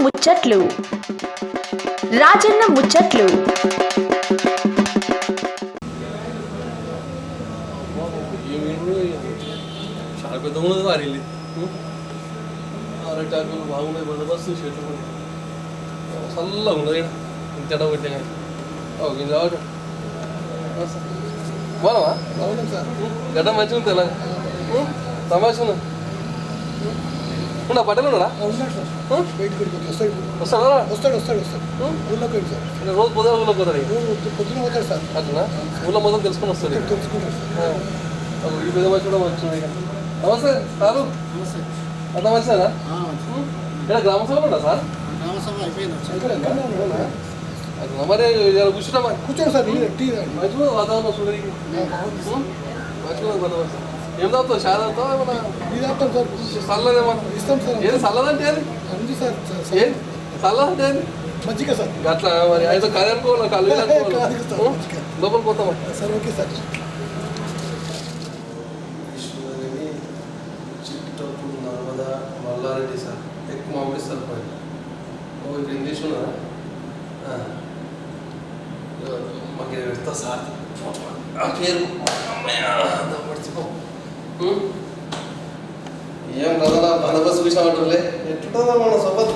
ముచ్చట్లు రాజన్న ముచ్చట్లు చాలా పెద్ద ఉన్నది వారి అరటాకులు బాగున్నాయి బందోబస్తు చెట్లు చల్లగా ఉన్నది ఇంతట పెట్టే కానీ ఓకే రావటం బాగా బాగున్నాం సార్ గడ్డ మంచిగా ఉంది తెలంగా తమాషా ఉన్నా పట్టెలు ఉన్నాడా వస్తాడా రోజు పొద్దున ఊళ్ళో పోతాడు సార్ అట్లా ఊళ్ళో మొత్తం తెలుసుకొని వస్తాడు ఈ పెద్ద మంచి కూడా వచ్చింది నమస్తే సారు అంత మంచిదా ఇక్కడ గ్రామ సభలు ఉందా సార్ అట్లా మరి కూర్చుంటా కూర్చోండి సార్ మంచిగా వాతావరణం చూడండి మంచిగా ఏం తాగుతావు షా తాగుతావు ఏమన్నా చల్లదేమన్నా ఇస్తాం సార్ ఏది చల్లదంటే అది ఏది చల్లదంటే అది మజ్జిగ సార్ అట్లా మరి అయితే కది అనుకోవాలి కళ్ళు లోపల పోతాం సార్ ఓకే సార్ చిట్టప్పుడు నర్మదా మల్లారెడ్డి సార్ ఎక్కువ మామిడి సార్ పని ఇప్పుడు ఇంగ్లీష్ ఉన్నా మాకు పెడతా సార్ ఆ పేరు మర్చిపో ఏం కదా బందోబస్తు చూసామంటే ఎట్లుంటుందా మన సోపత్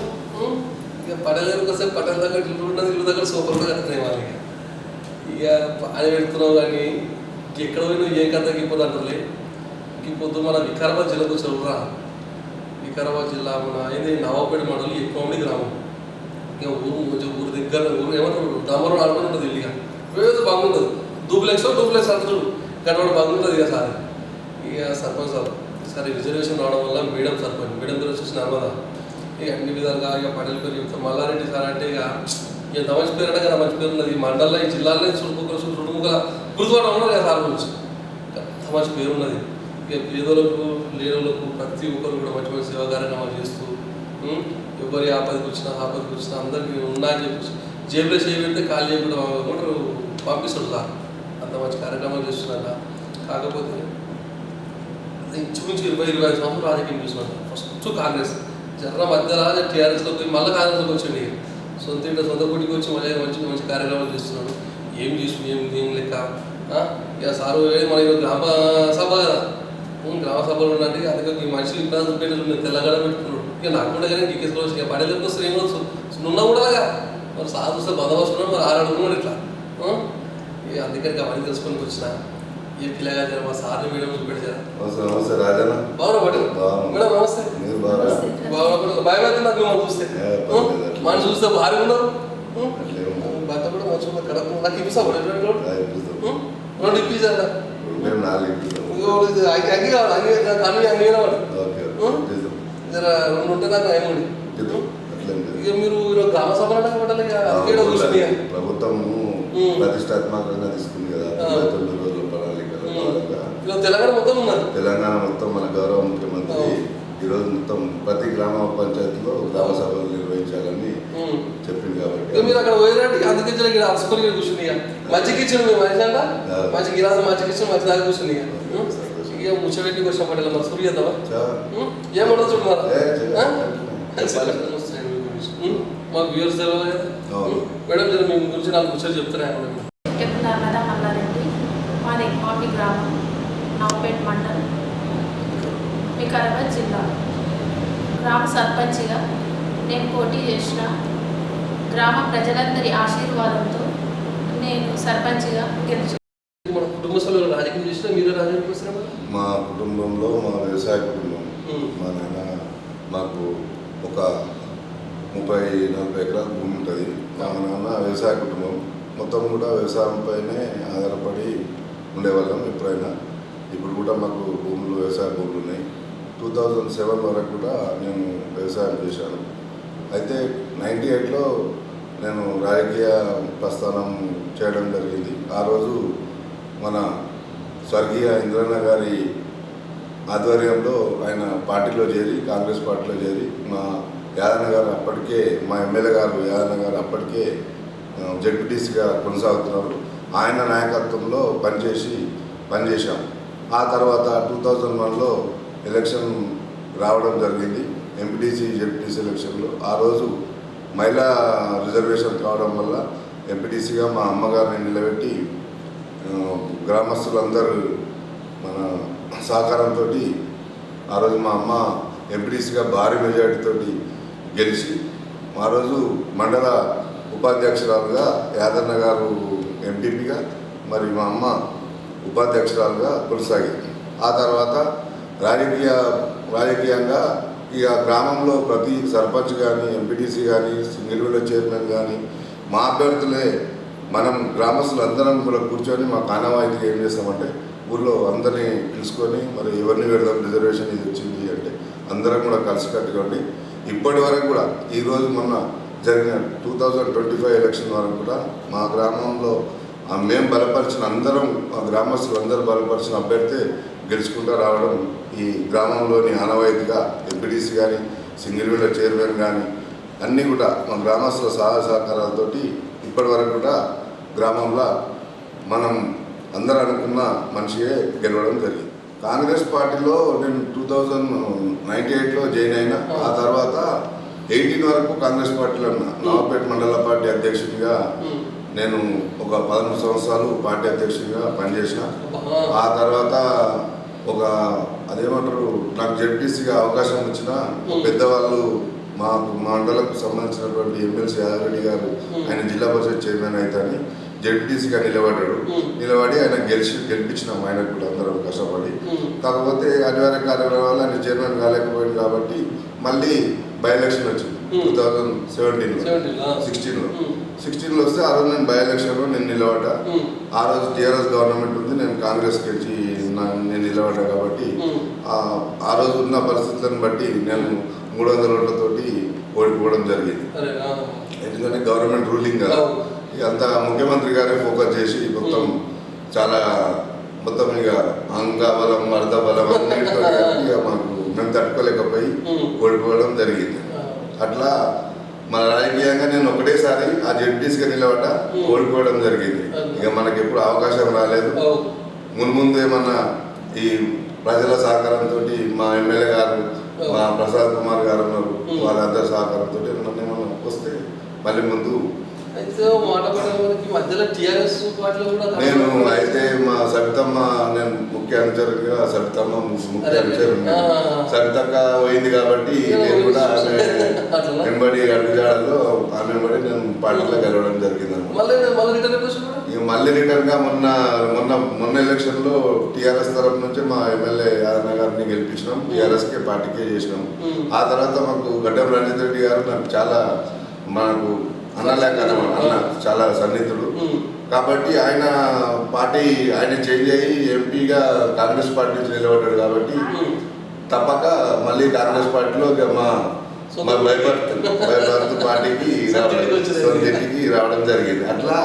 ఇక పడలేరు కాసేపు పట్టణ దగ్గర ఇల్లు ఉన్నది ఇల్లు దగ్గర సోపర్లో కడుతున్నాయి వాళ్ళకి ఇక అది పెడుతున్నావు కానీ ఎక్కడ పోయినా ఏ కథ తగ్గిపోదు అంటలే పొద్దు మన వికారాబాద్ జిల్లాకు చదువురా వికారాబాద్ జిల్లా మన అయింది నవాపేట మండలి ఎక్కువ మంది గ్రామం ఇక ఊరు దగ్గర ఊరు ఏమంటారు దామరం ఆడుకుని ఉంటుంది ఇల్లుగా వేదో బాగుంటుంది డూప్లెక్స్ అంటారు గడవడం బాగుంటుంది ఇక సార్ ఇక సర్పంచ్ సార్ సరే రిజర్వేషన్ రావడం వల్ల మేడం సర్పంచ్ మేడం పేరు వచ్చేసి నర్మదా ఇక అన్ని విధాలుగా ఇక పటేల్ పేరు చెప్తాం మల్లారెడ్డి సార్ అంటే ఇక ఎంత మంచి పేరు అంటే కదా మంచి పేరు ఉన్నది ఈ మండలంలో ఈ జిల్లాలో చుట్టుముక్కల గుర్తుపడడం ఉన్నది కదా సార్ గురించి అంత మంచి పేరు ఉన్నది ఇక పేదలకు లేనులకు ప్రతి ఒక్కరు కూడా మంచి మంచి సేవా కార్యక్రమాలు చేస్తూ ఎవరి ఆపదకి వచ్చినా అందరికీ ఉన్నా అని చెప్పి జేబులో చేయబెడితే ఖాళీ చేయకుండా పంపిస్తాడు సార్ అంత మంచి కార్యక్రమాలు చేస్తున్నాక కాకపోతే ఇంచుమించు 20-25 సంవత్సరాలు రాజకీయం చూస్తున్నాను ఫస్ట్ కాంగ్రెస్ జర్ర మధ్యలో టీఆర్ఎస్లో పోయి మళ్ళీ కాంగ్రెస్లోకి వచ్చింది సొంత గుడికి వచ్చి మళ్ళీ మంచి కార్యక్రమాలు చేస్తున్నాడు ఏం చేసి ఏం లెక్క ఇక సారు మన గ్రామ సభ కదా గ్రామ సభలు ఉన్నట్టు అందుకే ఈ మనుషులు ఇంపార్టెన్స్ పెట్టారు తెలంగాణ పెట్టుకున్నాడు ఇక నాకు కూడా కానీ గీకేసుకో ఇక పడేలకు వస్తే ఏమొచ్చు నున్న కూడా మరి సార్ చూస్తే బందోబస్తున్నాడు మరి 6 అడుగున్నాడు ఇట్లా ఇక అందుకని అవన్నీ తెలుసుకొని వచ్చిన ఏ పిల్లగా మా సార్ని మేడం చూపెట్టారా బాగా పడు మేడం నమస్తే బాగా భయం అయితే నాకు మిమ్మల్ని చూస్తే మనం చూస్తే భారీ ఉన్నారు భర్త కూడా మంచిగా కడప నాకు ఇప్పిస్తా రెండు ఇప్పించారు అంగి కావాలి అంగి జర 2 ఉంటే నాకు ఏమోడి ఇక మీరు ఈరోజు గ్రామ సభ కూర్చుని ప్రభుత్వం ప్రతిష్టాత్మకంగా తీసుకుంది కదా 9 రోజుల ప్రణాళిక తెలంగాణ మొత్తం ఉన్నారు తెలంగాణ మొత్తం మన గౌరవ ముఖ్యమంత్రి ఈరోజు మొత్తం ప్రతి గ్రామ పంచాయతీలో గ్రామ సభలు నిర్వహించాలని చెప్పింది కాబట్టి మీరు అక్కడ పోయినట్టు అందుకే అలసిపోయి కూర్చుని మంచికి ఇచ్చిన మీరు మనిషి అంట మంచి గిరాసం మంచికి ఇచ్చిన మంచి దాకా కూర్చుని ఇక ముచ్చబెట్టి వచ్చిన పట్టేలా మరి సూర్య చేద్దామా ఏమన్నా చూడమారా మాకు వ్యూర్స్ తెలియదు కదా మేడం జర మీ గురించి నాకు ముచ్చట చెప్తున్నాను నర్మదా మల్లారెడ్డి మాది మామిడి గ్రామం నవాపేట మండలం వికారాబాద్ జిల్లా గ్రామ సర్పంచ్గా నేను పోటీ చేసిన గ్రామ ప్రజలందరి ఆశీర్వాదంతో నేను సర్పంచ్గా గెలిచాను. మన కుటుంబ సభ్యులు రాజకీయం చేసినా మీరు రాజకీయం చేసినా మా కుటుంబంలో మా వ్యవసాయ కుటుంబం మా నాన్న మాకు ఒక 30-40 ఎకరాల భూమి ఉంటుంది. మా నాన్న వ్యవసాయ కుటుంబం మొత్తం కూడా వ్యవసాయంపైనే ఆధారపడి ఉండేవాళ్ళం ఎప్పుడైనా. ఇప్పుడు కూడా మాకు వ్యవసాయ భూములు ఉన్నాయి. 2007 వరకు కూడా నేను వ్యవసాయం చేశాను. అయితే 98లో నేను రాజకీయ ప్రస్థానం చేయడం జరిగింది. ఆ రోజు మన స్వర్గీయ ఇంద్రన్న గారి ఆధ్వర్యంలో ఆయన పార్టీలో చేరి కాంగ్రెస్ పార్టీలో చేరి మా యాదన్న గారు అప్పటికే మా ఎమ్మెల్యే గారు యాదన్న గారు అప్పటికే జడ్పీటీసీగా కొనసాగుతున్నారు. ఆయన నాయకత్వంలో పనిచేశాం. ఆ తర్వాత 2001లో ఎలక్షన్ రావడం జరిగింది. ఎంపీటీసీ జెడ్పీటీసీ ఎలక్షన్లో ఆ రోజు మహిళా రిజర్వేషన్ కావడం వల్ల ఎంపీటీసీగా మా అమ్మగారిని నిలబెట్టి గ్రామస్తులందరూ మన సహకారంతో ఆ రోజు మా అమ్మ ఎంపీటీసీగా భారీ మెజార్టీతో గెలిచి ఆ రోజు మండల ఉపాధ్యక్షురాలుగా యాదన్న గారు ఎంపీపీగా మరి మా అమ్మ ఉపాధ్యక్షురాలుగా కొనసాగింది. ఆ తర్వాత రాజకీయంగా ఇక గ్రామంలో ప్రతి సర్పంచ్ కానీ ఎంపీటీసీ కానీ సింగిల్ విండో చైర్మన్ కానీ మా అభ్యర్థులే మనం గ్రామస్తులందరం కూడా కూర్చొని మా ఆనవాయితీగా ఏం చేస్తామంటే ఊళ్ళో అందరినీ పిలుచుకొని మరి ఎవరిని పెడదాం రిజర్వేషన్ ఇది వచ్చింది అంటే అందరం కూడా కలిసికట్టుగా ఉండి ఇప్పటి వరకు కూడా ఈరోజు మొన్న జరిగిన 2025 ఎలక్షన్ వరకు కూడా మా గ్రామంలో మేము బలపరిచిన అందరం మా గ్రామస్తులందరూ బలపరిచిన అభ్యర్థి గెలుచుకుంటూ రావడం ఈ గ్రామంలోని ఆనవాయితీగా ఎంపీటీసీ కానీ సింగిల్ విండో చైర్మన్ కానీ అన్నీ కూడా మా గ్రామస్తుల సహాయ సహకారాలతోటి ఇప్పటి వరకు కూడా గ్రామంలో మనం అందరూ అనుకున్న మనిషియే గెలవడం జరిగింది. కాంగ్రెస్ పార్టీలో నేను 2098లో జాయిన్ అయినా. ఆ తర్వాత 18 వరకు కాంగ్రెస్ పార్టీలో ఉన్నా. నవాపేట మండల పార్టీ అధ్యక్షుడిగా నేను ఒక 13 సంవత్సరాలు పార్టీ అధ్యక్షుడిగా పనిచేసిన. ఆ తర్వాత ఒక అదేమంటారు నాకు జెడ్పీసీగా అవకాశం వచ్చిన పెద్దవాళ్ళు మా మండలకు సంబంధించినటువంటి ఎమ్మెల్సీ యాదరెడ్డి గారు ఆయన జిల్లా పరిషత్ చైర్మన్ అయితే జెడ్పీసీగా నిలబడి ఆయన గెలిపించినాం. ఆయనకు కూడా అందరం కష్టపడి. కాకపోతే అనివార్య కారణాల వల్ల ఆయన చైర్మన్ కాలేకపోయింది కాబట్టి మళ్ళీ బై ఎలక్షన్ వచ్చింది 2016లో వస్తే ఆ రోజు నేను బై ఎలక్షన్లో నేను నిలబడ్డా. ఆ రోజు టీఆర్ఎస్ గవర్నమెంట్ ఉంది, నేను కాంగ్రెస్ గెలిచి నేను నిలబడ్డా కాబట్టి ఆ రోజు ఉన్న పరిస్థితులను బట్టి నేను 300 ఓట్లతోటి ఓడిపోవడం జరిగింది. ఎందుకంటే గవర్నమెంట్ రూలింగ్ కదా, అంతా ముఖ్యమంత్రి గారే ఫోకస్ చేసి మొత్తం ఇక అంగబలం అర్ధబలం అన్నిటితో ఇక మాకు మేము తట్టుకోలేకపోయి ఓడిపోవడం జరిగింది. అట్లా మన రాజకీయంగా నేను ఒకటేసారి ఆ జడ్పీసీగా నిలబడ్డా ఓడిపోవడం జరిగింది. ఇక మనకి ఎప్పుడు అవకాశం రాలేదు. ముందు ఏమన్నా ఈ ప్రజల సహకారంతో మా ఎమ్మెల్యే గారు మా ప్రసాద్ కుమార్ గారు ఉన్నారు, వాళ్ళందరి సహకారంతో ఏమన్నా వస్తే మళ్ళీ ముందు నేను అయితే మా సవితమ్మ నేను ముఖ్య అనుచరుగా సవితక్క పోయింది కాబట్టి నేను కూడా ఆమె వెంబడి అడుగుజాడలో ఆమె వెంబడి నేను పార్టీలో గెలవడం జరిగింది. మళ్ళీ రిటర్న్ గా మొన్న ఎలక్షన్ లో టీఆర్ఎస్ తరఫు నుంచి మా ఎమ్మెల్యే యాదన్న గారిని గెలిపించినాం. టీఆర్ఎస్ కే పార్టీకే చేసినాం. ఆ తర్వాత మాకు గడ్డం రంజిత్ రెడ్డి గారు మనకు అన్న చాలా సన్నిహితుడు కాబట్టి ఆయన చేంజ్ అయ్యి ఎంపీగా కాంగ్రెస్ పార్టీ నుంచి నిలబడ్డాడు కాబట్టి తప్పక మళ్ళీ కాంగ్రెస్ పార్టీలో మా బైబర్త్ పార్టీకి రావడం జరిగింది. అట్లా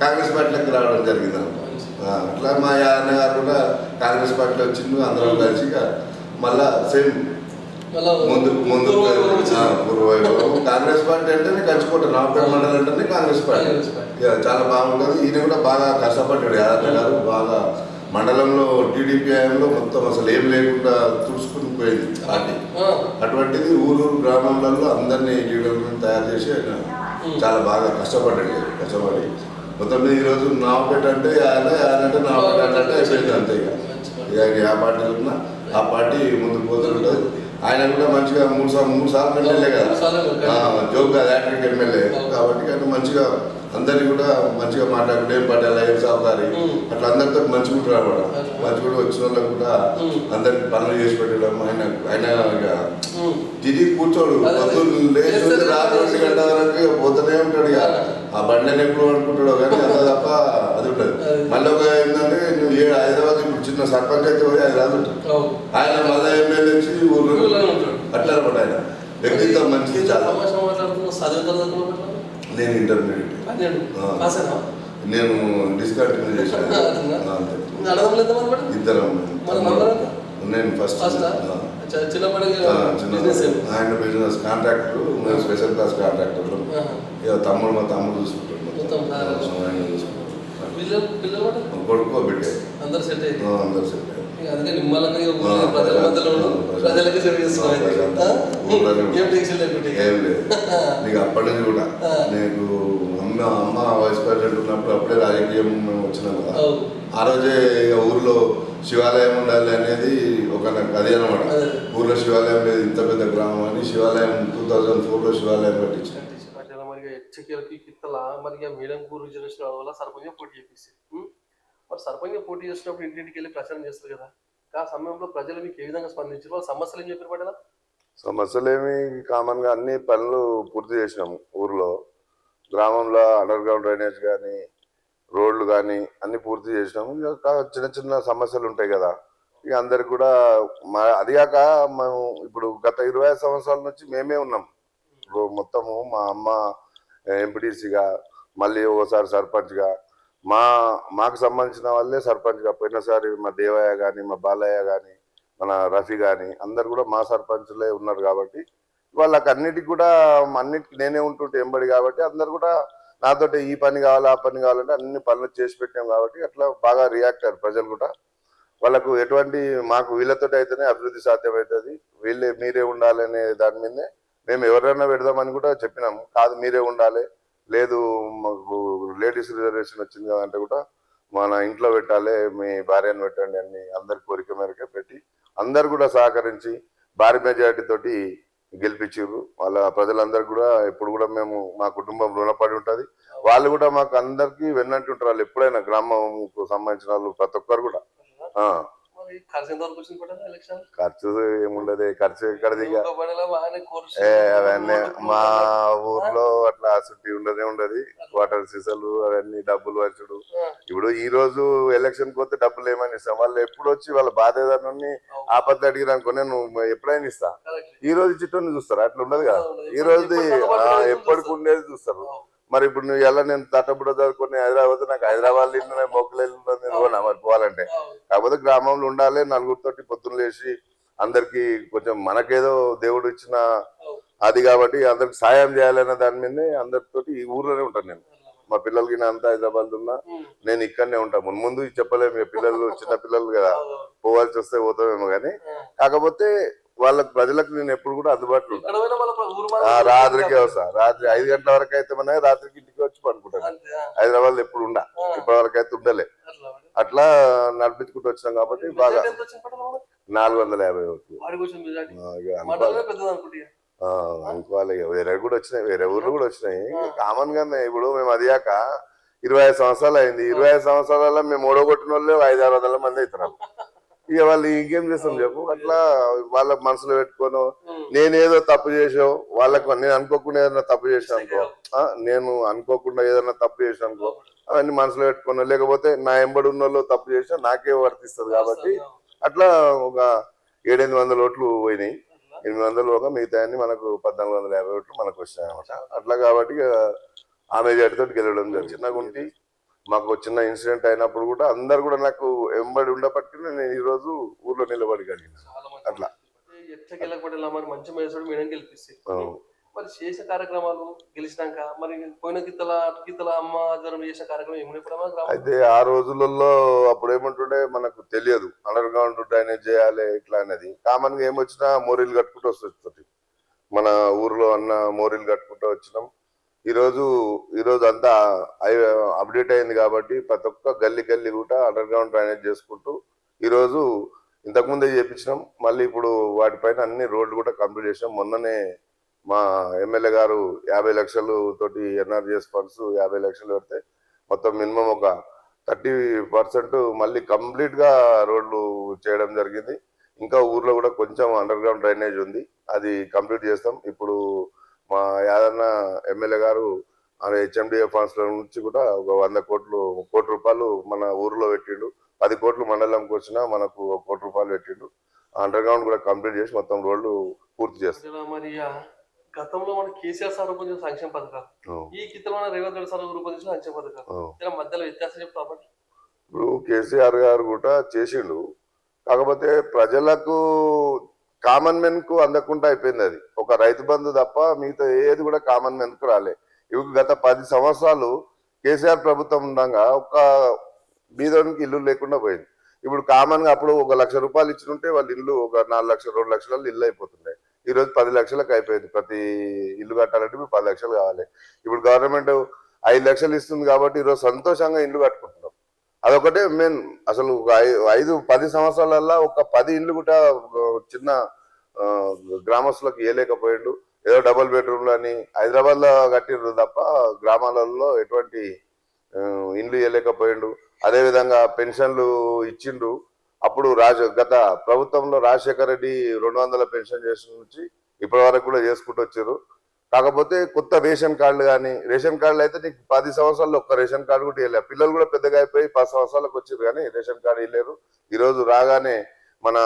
కాంగ్రెస్ పార్టీలోకి రావడం జరిగింది. అట్లా మా అన్న గారు కూడా కాంగ్రెస్ పార్టీలో వచ్చిండు. అందరం కలిసి మళ్ళా సేమ్ ముందు పూర్వవైభవం. కాంగ్రెస్ పార్టీ అంటేనే కంచుకోవటం, నవాపేట మండలం అంటేనే కాంగ్రెస్ పార్టీ చాలా బాగుంటుంది. ఈయన కూడా బాగా కష్టపడ్డాడు యాదన్న గారు. బాగా మండలంలో టీడీపీ హయాంలో మొత్తం అసలు ఏం లేకుండా చూసుకుని పోయింది పార్టీ. అటువంటిది ఊరు గ్రామాలలో అందరినీ లీడర్లను తయారు చేసి ఆయన చాలా బాగా కష్టపడి మొత్తం ఈరోజు నవాపేట అంటే ఆయన అంటే నవాపేట అంటే అయిపోయింది అంతే. ఇక ఆయన ఆ పార్టీలో ఉన్నా ఆ పార్టీ ముందుకు పోతుంటుంది. ఆయన కూడా మంచిగా మూడు సార్లు ఎమ్మెల్యే కదా, జోక్ కాదు యాక్టింగ్ ఎమ్మెల్యే కాబట్టి ఆయన మంచిగా అందరినీ కూడా మంచిగా మాట్లాడుకుంటే ఏం పట్టాలి ఏం సహకారి అట్లా అందరితో మంచిగుంటారు అనమాట. మంచిగా వచ్చిన వాళ్ళకి కూడా అందరికి పనులు చేసి పెట్టడం. ఆయన ఇక తిరిగి కూర్చోడు, లేచి రాత్రి 2 గంటల వరకు పోతూనే ఉంటాడు. ఇక ఆ బండిని ఎప్పుడు అనుకుంటాడో కానీ అంత తప్ప అది ఉంటుంది. మళ్ళీ ఒక ఏంటంటే నువ్వు హైదరాబాద్ ఇప్పుడు చిన్న సర్పంచ్ అయితే పోయి అది రాదు ఆయన మళ్ళీ ఎమ్మెల్యే నుంచి ఊరు అట్లా అనమాట. ఆయన వ్యక్తిత్వం మంచిది చాలా. నేను ఇంటర్మీడియట్ నేను డిస్కంటిన్యూ చేశాను. ఇద్దరం నేను ఫస్ట్ ఆయన బిజినెస్ కాంట్రాక్టర్, మేము స్పెషల్ క్లాస్ కాంట్రాక్టర్లు. ఇక మా తమ్ముడు చూసుకుంటాడు. ఆయన చూసుకుంటాడు. కొడుకో బిడ్డే అందరు సెట్ అయ్యారు. అందుకే నిమ్మలంగా ప్రజల మధ్యలో ప్రజలకి సేవ చేస్తున్నాం. ఏం టెన్షన్ లేకుంటే ఏం లేదు. నీకు అప్పటి నుంచి కూడా నీకు అమ్మ వైస్ ప్రెసిడెంట్ ఉన్నప్పుడు అప్పుడే రాజకీయం మేము వచ్చినాం కదా. ఆ రోజే ఊర్లో శివాలయం ఉండాలి అనేది ఒక అది అనమాట. ఊర్లో శివాలయం లేదు, ఇంత పెద్ద గ్రామం అని శివాలయం 2004లో శివాలయం కట్టించారు. మరి హెచ్చరికలకి కిత్తల మరి మేడం కూర రిజర్వేషన్ వల్ల సర్పంచ్ పోటీ చేపిస్తారు. మరి సర్పంచ్ పోటీ చేసినప్పుడు ఇంటింటికి వెళ్ళి ప్రచారం చేస్తారు కదా. ఆ సమయంలో ప్రజలు మీకు ఏ విధంగా స్పందించారు? వాళ్ళ సమస్యలు ఏం చెప్పారు పడేలా? సమస్యలేమి కామన్గా అన్ని పనులు పూర్తి చేసినాము. ఊర్లో గ్రామంలో అండర్ గ్రౌండ్ డ్రైనేజ్ కానీ రోడ్లు కానీ అన్ని పూర్తి చేసినాము. ఇక చిన్న చిన్న సమస్యలు ఉంటాయి కదా. ఇక అందరికి కూడా అదిగాక మేము ఇప్పుడు గత 25 సంవత్సరాల నుంచి మేమే ఉన్నాం. ఇప్పుడు మొత్తము మా అమ్మ ఎంపీటీసీగా, మళ్ళీ ఒకసారి సర్పంచ్గా, మాకు సంబంధించిన వాళ్ళే సర్పంచ్గా పోయినసారి మా దేవయ్య కానీ, మా బాలయ్య కానీ, మన రఫీ కానీ అందరు కూడా మా సర్పంచ్లే ఉన్నారు. కాబట్టి వాళ్ళకి అన్నిటికి కూడా అన్నిటికి నేనే ఉంటుంటే ఎంబడి కాబట్టి అందరు కూడా నాతో ఈ పని కావాలి ఆ పని కావాలంటే అన్ని పనులు చేసి పెట్టాం. కాబట్టి అట్లా బాగా రియాక్ట్ అయ్యారు ప్రజలు కూడా. వాళ్ళకు ఎటువంటి మాకు వీళ్ళతో అయితేనే అభివృద్ధి సాధ్యమవుతుంది, మీరే ఉండాలనే దాని మీదనే మేము ఎవరైనా పెడదామని కూడా చెప్పినాము. కాదు మీరే ఉండాలి, లేదు మాకు లేడీస్ రిజర్వేషన్ వచ్చింది కదా అంటే కూడా మన ఇంట్లో పెట్టాలి, మీ భార్యను పెట్టండి అని అందరి కోరిక మేరకే పెట్టి అందరు కూడా సహకరించి భారీ మెజారిటీ తోటి గెలిపించారు. వాళ్ళ ప్రజలందరూ కూడా ఎప్పుడు కూడా మేము మా కుటుంబం రుణపడి ఉంటుంది. వాళ్ళు కూడా మాకు అందరికి వెన్నంటుంటారు. వాళ్ళు ఎప్పుడైనా గ్రామంకు సంబంధించిన వాళ్ళు ప్రతి ఒక్కరు కూడా. ఖర్చు ఏముండదు, ఖర్చు ఎక్కడది. అవన్నీ మా ఊర్లో అట్లా అసలు ఉండదు. వాటర్ సీసాలు అవన్నీ డబ్బులు వచ్చుడు. ఇప్పుడు ఈ రోజు ఎలక్షన్ పోతే డబ్బులు ఏమని ఇస్తాం. వాళ్ళు ఎప్పుడు వచ్చి వాళ్ళ బాధ్యతని ఆపత్తి అడిగిన అనుకునే నువ్వు ఎప్పుడైనా ఇస్తా. ఈ రోజు చిట్టుని చూస్తారు, అట్లా ఉండదు కదా. ఈ రోజుది ఎప్పటికి ఉండేది చూస్తారు. మరి ఇప్పుడు నువ్వు ఎలా నేను తట్టబుడ చదువుకొని హైదరాబాద్, నాకు హైదరాబాద్ మొక్కలు మరి పోవాలంటే కాకపోతే గ్రామంలో ఉండాలి. నలుగురితోటి పొద్దున్న లేచి అందరికి కొంచెం మనకేదో దేవుడు ఇచ్చిన అది కాబట్టి అందరికి సాయం చేయాలనే దాని మీదనే అందరితోటి ఈ ఊర్లోనే ఉంటాను నేను. మా పిల్లలకి నా అంతా హైదరాబాద్ ఉన్నా నేను ఇక్కడనే ఉంటాను. ముందు చెప్పలేము, పిల్లలు చిన్న పిల్లలు కదా, పోవాల్సి వస్తే పోతామేమో కానీ కాకపోతే వాళ్ళకి ప్రజలకు నేను ఎప్పుడు కూడా అందుబాటులో ఉంటాను. రాత్రికి వస్తా, రాత్రి 5 గంటల వరకు అయితే మన రాత్రికి ఇంటికి వచ్చి పడుకుంటాను. హైదరాబాద్ ఎప్పుడు ఉండా, ఇప్పటి వరకు అయితే ఉండలే. అట్లా నడిపించుకుంటూ వచ్చినాం కాబట్టి బాగా 450 అనుకోవాలి. వేరే కూడా వచ్చినాయి, వేరే ఊర్లు కూడా వచ్చినాయి. కామన్ గానే ఇప్పుడు మేము అదిగాక 25 సంవత్సరాలు అయింది. 25 సంవత్సరాలలో మేము ఓడగొట్టిన వాళ్ళు 500-600 మంది అవుతున్నారు. ఇక వాళ్ళు ఇంకేం చేస్తాం చెప్పు. అట్లా వాళ్ళ మనసులో పెట్టుకోను నేనేదో తప్పు చేసావు వాళ్ళకు, నేను అనుకోకుండా ఏదైనా తప్పు చేసాను అనుకో, నేను అనుకోకుండా ఏదైనా తప్పు చేసాను అనుకో, అవన్నీ మనసులో పెట్టుకోను. లేకపోతే నా ఎంబడి ఉన్న వాళ్ళు తప్పు చేసినా నాకే వర్తిస్తుంది. కాబట్టి అట్లా ఒక 700-800 ఓట్లు పోయినాయి. 800 ఒక మిగతా మనకు 1450 ఓట్లు మనకు వచ్చినాయి అనమాట. అట్లా కాబట్టి ఆ మెజార్టీతో గెలవడం జరిగింది. చిన్నగా ఉంటే మాకు చిన్న ఇన్సిడెంట్ అయినప్పుడు కూడా అందరు కూడా నాకు ఎంబడి ఉండబట్టి నేను ఈ రోజు ఊర్లో నిలబడగలిగిన. అట్లా మంచి మేడం గెలిపిస్తాయి. మరి చేసే కార్యక్రమాలు గెలిచినాక మరి పోయిన గీతల అమ్మ చేసిన కార్యక్రమం ఏముండే అయితే ఆ రోజులలో అప్పుడు ఏమంటుండే మనకు తెలియదు అండర్ గ్రౌండ్ డ్రైనేజ్ చేయాలి ఇట్లా అనేది. కామన్ గా ఏమొచ్చినా మోరీలు కట్టుకుంటూ వస్తుంది. మన ఊర్లో అన్న మోరీలు కట్టుకుంటూ వచ్చినాం. ఈరోజు అంతా అప్డేట్ అయింది కాబట్టి ప్రతి ఒక్క గల్లీ కూడా అండర్ గ్రౌండ్ డ్రైనేజ్ చేసుకుంటూ ఈరోజు ఇంతకుముందే చేపించినాం. మళ్ళీ ఇప్పుడు వాటిపైన అన్ని రోడ్లు కూడా కంప్లీట్ చేసినాం. మొన్ననే మా ఎమ్మెల్యే గారు 50 లక్షలు తోటి ఎన్ఆర్జిఎస్ ఫండ్స్ 50 లక్షలు పెడితే మొత్తం మినిమం ఒక 30% మళ్ళీ కంప్లీట్ గా రోడ్లు చేయడం జరిగింది. ఇంకా ఊర్లో కూడా కొంచెం అండర్ గ్రౌండ్ డ్రైనేజ్ ఉంది, అది కంప్లీట్ చేస్తాం. ఇప్పుడు మా యాదన్న ఎమ్మెల్యే గారు హెచ్ఎండిఏ ఫండ్స్ నుంచి కూడా ఒక 100 కోటి రూపాయలు మన ఊర్లో పెట్టిండు. 10 కోట్లు మండలంకి వచ్చినా మనకు 1 కోటి రూపాయలు పెట్టిండు. అండర్ గ్రౌండ్ కూడా కంప్లీట్ చేసి మొత్తం రోడ్లు పూర్తి చేస్తాం. మరి గతంలో మన కేసీఆర్ సార్ రూపొందించిన సంక్షేమ పథకాలు, ఈ కింద రేవంత్ రెడ్డి సార్ రూపొందించిన సంక్షేమ పథకాలు మధ్యలో వ్యత్యాసం చెప్తారు. ఇప్పుడు కేసీఆర్ గారు కూడా చేసిండు, కాకపోతే ప్రజలకు కామన్ మెన్ కు అందకుండా అయిపోయింది. అది ఒక రైతు బంధు తప్ప మిగతా ఏది కూడా కామన్ మెన్ కు రాలే. ఇవి గత 10 సంవత్సరాలు కేసీఆర్ ప్రభుత్వం ఉండగా ఒక్క బీదోనికి ఇల్లు లేకుండా పోయింది. ఇప్పుడు కామన్ గా అప్పుడు 1,00,000 రూపాయలు ఇచ్చినుంటే వాళ్ళ ఇల్లు ఒక 4 లక్షలు 2 లక్షలలో ఇల్లు అయిపోతుండే. ఈ రోజు 10 లక్షలకు అయిపోయింది. ప్రతి ఇల్లు కట్టాలంటే ఇప్పుడు 10 లక్షలు కావాలి. ఇప్పుడు గవర్నమెంట్ 5 లక్షలు ఇస్తుంది కాబట్టి ఈరోజు సంతోషంగా ఇల్లు కట్టుకుంటున్నాం. అదొకటే మెయిన్. అసలు 5-10 సంవత్సరాలల్లో ఒక 10 ఇల్లు కూడా చిన్న గ్రామస్తులకు ఇవ్వలేకపోయిండు. ఏదో డబుల్ బెడ్రూమ్లు అని హైదరాబాద్ లో కట్టిండ్రు తప్ప గ్రామాలలో ఎటువంటి ఇండ్లు ఇవ్వలేకపోయిండు. అదే విధంగా పెన్షన్లు ఇచ్చిండ్రు. అప్పుడు గత ప్రభుత్వంలో రాజశేఖర రెడ్డి 200 పెన్షన్ చేసిన నుంచి ఇప్పటి వరకు కూడా చేసుకుంటూ వచ్చారు. కాకపోతే కొత్త రేషన్ కార్డులు కానీ, రేషన్ కార్డులు అయితే నీకు 10 సంవత్సరాల్లో ఒక్క రేషన్ కార్డు కూడా ఇవ్వలేదు. పిల్లలు కూడా పెద్దగా అయిపోయి 10 సంవత్సరాలకు వచ్చారు కానీ రేషన్ కార్డు ఇవ్వలేరు. ఈరోజు రాగానే మన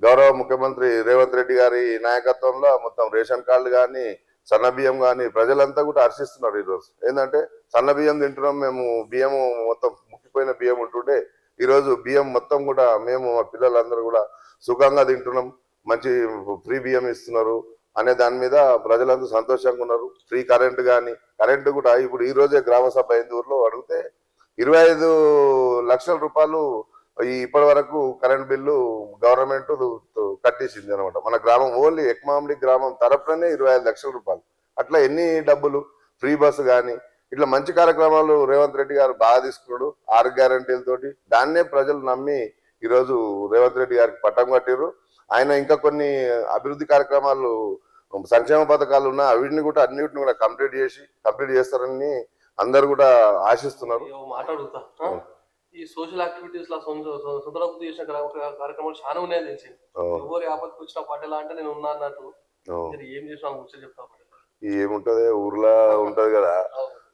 గౌరవ ముఖ్యమంత్రి రేవంత్ రెడ్డి గారి నాయకత్వంలో మొత్తం రేషన్ కార్డులు కానీ, సన్న బియ్యం కానీ ప్రజలంతా కూడా హర్షిస్తున్నారు. ఈరోజు ఏంటంటే సన్న బియ్యం తింటున్నాం మేము, బియ్యం మొత్తం ముక్కిపోయిన బియ్యం ఉంటుండే ఈరోజు బియ్యం మొత్తం కూడా మేము మా పిల్లలందరూ కూడా సుఖంగా తింటున్నాం. మంచి ఫ్రీ బియ్యం ఇస్తున్నారు అనే దాని మీద ప్రజలందరూ సంతోషంగా ఉన్నారు. ఫ్రీ కరెంటు కానీ, కరెంటు కూడా ఇప్పుడు ఈ రోజే గ్రామ సభ ఊర్లో అడిగితే 25 లక్షల రూపాయలు ఇప్పటి వరకు కరెంట్ బిల్లు గవర్నమెంట్ కట్టేసింది అనమాట. మన గ్రామం ఓన్లీ ఎక్మామిడి గ్రామం తరపునే 25 లక్షల రూపాయలు. అట్లా ఎన్ని డబ్బులు. ఫ్రీ బస్సు కానీ ఇట్లా మంచి కార్యక్రమాలు రేవంత్ రెడ్డి గారు బాగా తీసుకున్నాడు 6 గ్యారంటీలతోటి. దాన్నే ప్రజలు నమ్మి ఈరోజు రేవంత్ రెడ్డి గారికి పట్టం కట్టారు. ఆయన ఇంకా కొన్ని అభివృద్ధి కార్యక్రమాలు సంక్షేమ పథకాలు ఉన్నా అన్నిటిని కూడా కంప్లీట్ చేస్తారని అందరు కూడా ఆశిస్తున్నారు. మాట్లాడుతా ఈ సోషల్ యాక్టివిటీస్ లా సొంత చేసిన కార్యక్రమాలు చాలా ఉన్నాయని తెలిసింది. ఎవరు ఆపత్తి వచ్చిన పాటలా అంటే నేను ఉన్నా అన్నట్టు ఏం చేసిన చెప్తా. ఏముంటది ఊర్లో ఉంటది కదా,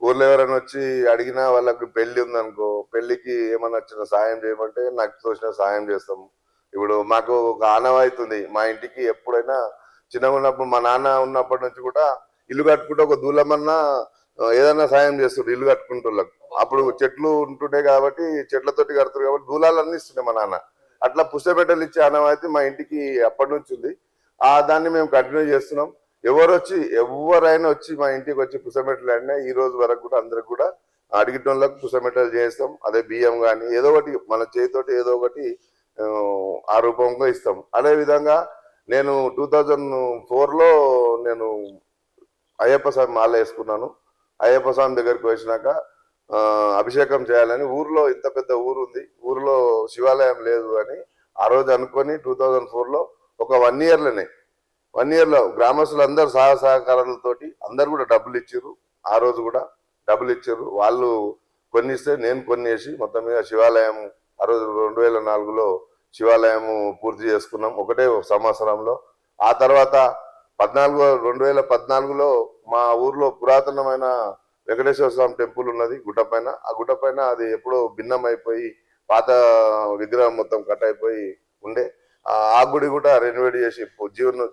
ఊర్లో ఎవరైనా వచ్చి అడిగినా వాళ్ళకి పెళ్లి ఉందనుకో, పెళ్లికి ఏమన్నా వచ్చిన సాయం చేయమంటే నాకు తోచిన సాయం చేస్తాం. ఇప్పుడు మాకు ఒక ఆనవాయితుంది. మా ఇంటికి ఎప్పుడైనా చిన్నగా ఉన్నప్పుడు మా నాన్న ఉన్నప్పటి నుంచి కూడా ఇల్లు కట్టుకుంటే ఒక దూలమన్నా ఏదైనా సాయం చేస్తుండ్రు ఇల్లు కట్టుకుంటుళ్ళకు. అప్పుడు చెట్లు ఉంటుండే కాబట్టి చెట్లతోటి కడుతున్నారు కాబట్టి దూలాలన్నీ ఇస్తుండే మా నాన్న. అట్లా పుస్తమెట్టలు ఇచ్చే ఆనవాయితీ మా ఇంటికి అప్పటి నుంచి ఉంది. దాన్ని మేము కంటిన్యూ చేస్తున్నాం. ఎవరైనా వచ్చి మా ఇంటికి వచ్చి పుస్తమెట్టలు అడినా ఈ రోజు వరకు కూడా అందరికి కూడా అడిగిటోళ్ళకు పుస్తమెట్టలు చేస్తాం. అదే బియ్యం కానీ ఏదో ఒకటి మన చేతితోటి ఏదో ఒకటి ఆ రూపంలో ఇస్తాం. అదే విధంగా నేను 2004లో నేను అయ్యప్ప స్వామి మాల వేసుకున్నాను. అయ్యప్ప స్వామి దగ్గరికి వచ్చినాక అభిషేకం చేయాలని ఊర్లో ఇంత పెద్ద ఊరు ఉంది, ఊర్లో శివాలయం లేదు అని ఆ రోజు అనుకొని 2004లో ఒక 1 ఇయర్లో గ్రామస్తులు అందరూ సహకారాలతోటి అందరు కూడా డబ్బులు ఇచ్చారు. ఆ రోజు కూడా డబ్బులు ఇచ్చారు. వాళ్ళు కొన్ని ఇస్తే నేను కొన్ని వేసి మొత్తం మీద శివాలయం ఆ రోజు 2004లో శివాలయము పూర్తి చేసుకున్నాం ఒకటే సంవత్సరంలో. ఆ తర్వాత 2014లో మా ఊర్లో పురాతనమైన వెంకటేశ్వర స్వామి టెంపుల్ ఉన్నది గుట్టపైన. ఆ గుట్టపైన అది ఎప్పుడో భిన్నం అయిపోయి పాత విగ్రహం మొత్తం కట్ అయిపోయి ఉండే. ఆ గుడి కూడా రెనోవేట్ చేసి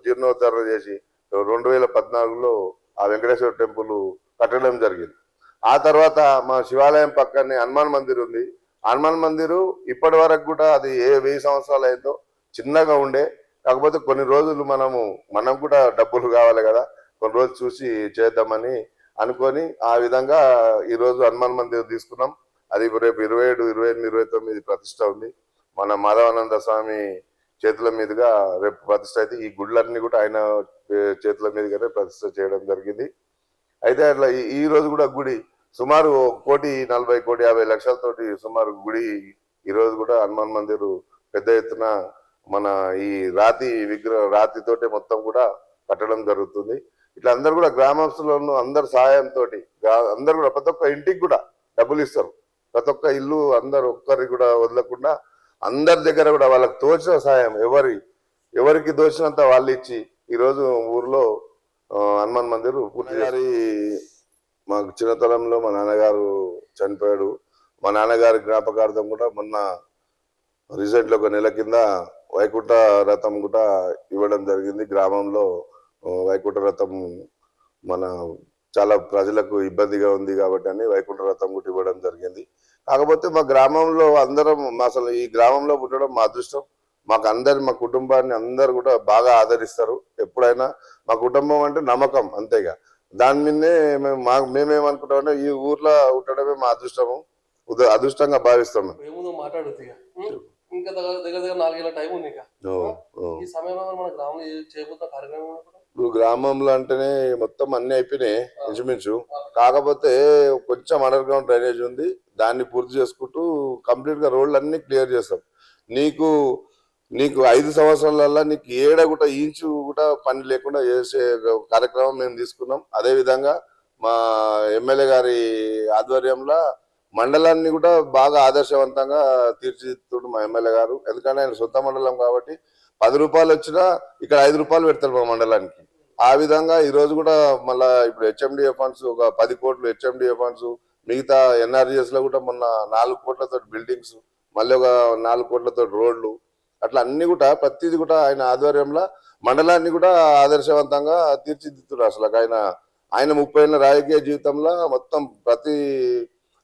జీర్ణోద్ధరణ చేసి 2014లో ఆ వెంకటేశ్వర టెంపుల్ కట్టడం జరిగింది. ఆ తర్వాత మా శివాలయం పక్కనే హనుమాన్ మందిర్ ఉంది. హనుమాన్ మందిరు ఇప్పటి వరకు కూడా అది 1000 సంవత్సరాలు అయిందో చిన్నగా ఉండే. కాకపోతే కొన్ని రోజులు మనం కూడా డబ్బులు కావాలి కదా, కొన్ని రోజులు చూసి చేద్దామని అనుకొని ఆ విధంగా ఈరోజు హనుమాన్ మందిర్ తీసుకున్నాం. అది రేపు 27, 28, 29 ప్రతిష్ట ఉంది. మన మాధవానంద స్వామి చేతుల మీదుగా రేపు ప్రతిష్ట అయితే ఈ గుళ్ళన్నీ కూడా ఆయన చేతుల మీదుగానే ప్రతిష్ట చేయడం జరిగింది. అయితే అట్లా ఈ రోజు కూడా గుడి సుమారు 1,40,50,00,000తోటి సుమారు గుడి ఈరోజు కూడా హనుమాన్ మందిర్ పెద్ద ఎత్తున మన ఈ రాతితోటి మొత్తం కూడా కట్టడం జరుగుతుంది. ఇట్లా అందరు కూడా గ్రామస్తులను అందరు సహాయంతో అందరు కూడా ప్రతి ఒక్క ఇంటికి కూడా డబ్బులు ఇస్తారు. ప్రతి ఒక్క ఇల్లు అందరు ఒక్కరికి కూడా వదలకుండా అందరి దగ్గర కూడా వాళ్ళకి తోచిన సాయం ఎవరికి దోచినంత వాళ్ళు ఇచ్చి ఈరోజు ఊర్లో హనుమాన్ మందిర్ పూర్తి గారి మాకు చిన్నతనంలో మా నాన్నగారు చనిపోయాడు. మా నాన్నగారి జ్ఞాపకార్థం కూడా మొన్న రీసెంట్లో 1 నెల కింద వైకుంఠ రథం కూడా ఇవ్వడం జరిగింది. గ్రామంలో వైకుంఠ రథం మన చాలా ప్రజలకు ఇబ్బందిగా ఉంది కాబట్టి అని వైకుంఠ రథం కూడా ఇవ్వడం జరిగింది. కాకపోతే మా గ్రామంలో అందరం అసలు ఈ గ్రామంలో పుట్టడం మా అదృష్టం. మా కుటుంబాన్ని అందరు కూడా బాగా ఆదరిస్తారు. ఎప్పుడైనా మా కుటుంబం అంటే నమ్మకం అంతేగా. దాని మీదనే మేమేమనుకుంటామంటే ఈ ఊర్లో ఉండడమే మా అదృష్టంగా భావిస్తాము. ఇంకా దగ్గర దగ్గర 4 ఏళ్ళ టైం ఉంది. ఇంకా ఈ సమయంలో మన గ్రామంలో చేయబోతున్న కార్యక్రమం ఇప్పుడు గ్రామంలో అంటేనే మొత్తం అన్ని అయిపోయినాయి ఇంచుమించు. కాకపోతే కొంచెం అండర్ గ్రౌండ్ డ్రైనేజ్ ఉంది, దాన్ని పూర్తి చేసుకుంటూ కంప్లీట్ గా రోడ్లు అన్ని క్లియర్ చేస్తాం. నీకు 5 సంవత్సరాలలో నీకు ఏడ కూడా ఇంచు కూడా పని లేకుండా చేసే కార్యక్రమం మేము తీసుకున్నాం. అదే విధంగా మా ఎమ్మెల్యే గారి ఆధ్వర్యంలో మండలాన్ని కూడా బాగా ఆదర్శవంతంగా తీర్చిదిద్దుతుడు మా ఎమ్మెల్యే గారు. ఎందుకంటే ఆయన సొంత మండలం కాబట్టి 10 రూపాయలు వచ్చినా ఇక్కడ 5 రూపాయలు పెడతారు మా మండలానికి. ఆ విధంగా ఈ రోజు కూడా మళ్ళా ఇప్పుడు హెచ్ఎండిఏ ఫండ్స్ ఒక 10 కోట్లు హెచ్ఎండిఏ ఫండ్స్, మిగతా ఎన్ఆర్జిఎస్ లో కూడా మొన్న 4 కోట్లతో బిల్డింగ్స్, మళ్ళీ ఒక 4 కోట్లతో రోడ్లు, అట్లా అన్ని కూడా ప్రతిది కూడా ఆయన ఆధ్వర్యంలో మండలాన్ని కూడా ఆదర్శవంతంగా తీర్చిదిద్దుతున్నారు. అసలు ఆయన 30 ఏళ్ళ రాజకీయ జీవితంలో మొత్తం ప్రతి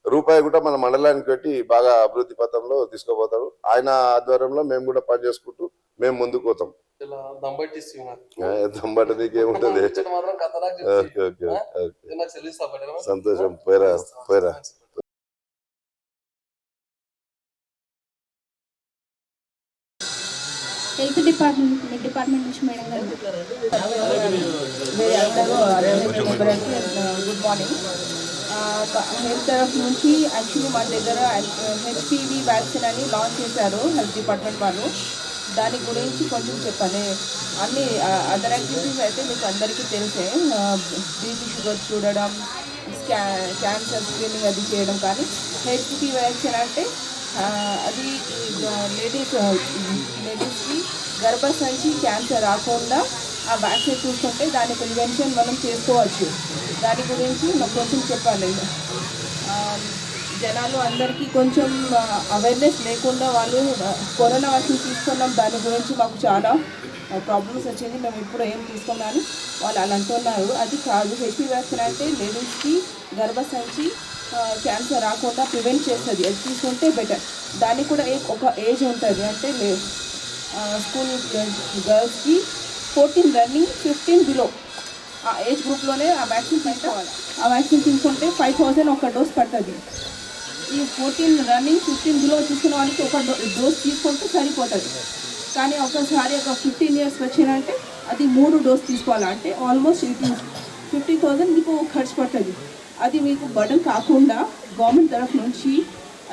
రూపాయి కూడా మన మండలానికి పెట్టి బాగా అభివృద్ధి పథంలో తీసుకుపోతారు. ఆయన ఆధ్వర్యంలో మేము కూడా పనిచేసుకుంటూ మేము ముందుకు పోతాం. దమ్మట నీకేముంటది, సంతోషం. పోయిరా హెల్త్ డిపార్ట్మెంట్ నుంచి మేడం గారు. Good morning. హెల్త్ తరఫు నుంచి యాక్చువల్లీ మన దగ్గర హెచ్పివి వ్యాక్సిన్ అని లాంచ్ చేశారు హెల్త్ డిపార్ట్మెంట్ వాళ్ళు. దాని గురించి కొంచెం చెప్పాలి. అన్ని అదర్ యాక్టివిటీస్ అయితే మీకు అందరికీ తెలిసే, బీపీ షుగర్ చూడడం, క్యాన్సర్ స్క్రీనింగ్ అది చేయడం. కానీ హెచ్పివి వ్యాక్సిన్ అంటే అది లేడీస్కి గర్భసంచి క్యాన్సర్ రాకుండా ఆ వ్యాక్సిన్ చూసుకుంటే దాని ప్రివెన్షన్ మనం చేసుకోవచ్చు. దాని గురించి నాకు కొంచెం చెప్పాలి. జనాలు అందరికీ కొంచెం అవేర్నెస్ లేకుండా వాళ్ళు కరోనా వ్యాక్సిన్ తీసుకున్నాం, దాని గురించి మాకు చాలా ప్రాబ్లమ్స్ వచ్చింది, మేము ఇప్పుడు ఏం తీసుకున్నాను వాళ్ళు అలా అంటున్నారు. అది కాదు. హెచ్పి వ్యాక్సిన్ అంటే లేడీస్కి గర్భసంచి క్యాన్సర్ రాకుండా ప్రివెంట్ చేస్తుంది. అది తీసుకుంటే బెటర్. దానికి కూడా ఒక ఏజ్ ఉంటుంది. అంటే స్కూల్ గర్ల్స్కి 14 రన్నింగ్ 15 బిలో ఆ ఏజ్ గ్రూప్లోనే ఆ వ్యాక్సిన్ తీసుకోవాలి. ఆ వ్యాక్సిన్ తీసుకుంటే 5000 ఒక డోస్ పడుతుంది. ఈ 14 రన్నింగ్ 15 బిలో తీసుకున్న వాళ్ళకి ఒక డోస్ తీసుకుంటే సరిపోతుంది. కానీ ఒకసారి ఒక 15 ఇయర్స్ వచ్చినంటే అది 3 డోస్ తీసుకోవాలంటే ఆల్మోస్ట్ 50,000 మీకు ఖర్చు పడుతుంది. అది మీకు బర్డన్ కాకుండా గవర్నమెంట్ తరఫు నుంచి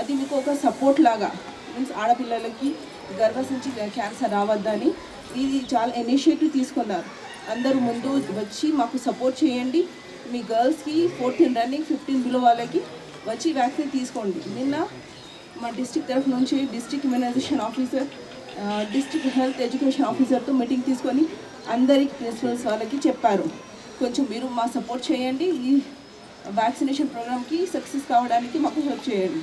అది మీకు ఒక సపోర్ట్ లాగా, మీన్స్ ఆడపిల్లలకి గర్భసంచి క్యాన్సర్ రావద్దని ఇది చాలా ఇనిషియేటివ్ తీసుకున్నారు. అందరూ ముందు వచ్చి మాకు సపోర్ట్ చేయండి. మీ గర్ల్స్కి 14 రన్నింగ్ 15 బిలో వాళ్ళకి వచ్చి వ్యాక్సిన్ తీసుకోండి. నిన్న మా డిస్ట్రిక్ట్ తరఫు నుంచి district immunisation officer, district health education ఆఫీసర్తో మీటింగ్ తీసుకొని అందరికి ప్రిన్సిపల్స్ వాళ్ళకి చెప్పారు, కొంచెం మీరు మా సపోర్ట్ చేయండి, ఈ వ్యాక్సినేషన్ ప్రోగ్రామ్కి సక్సెస్ కావడానికి మాకు హెల్ప్ చేయండి.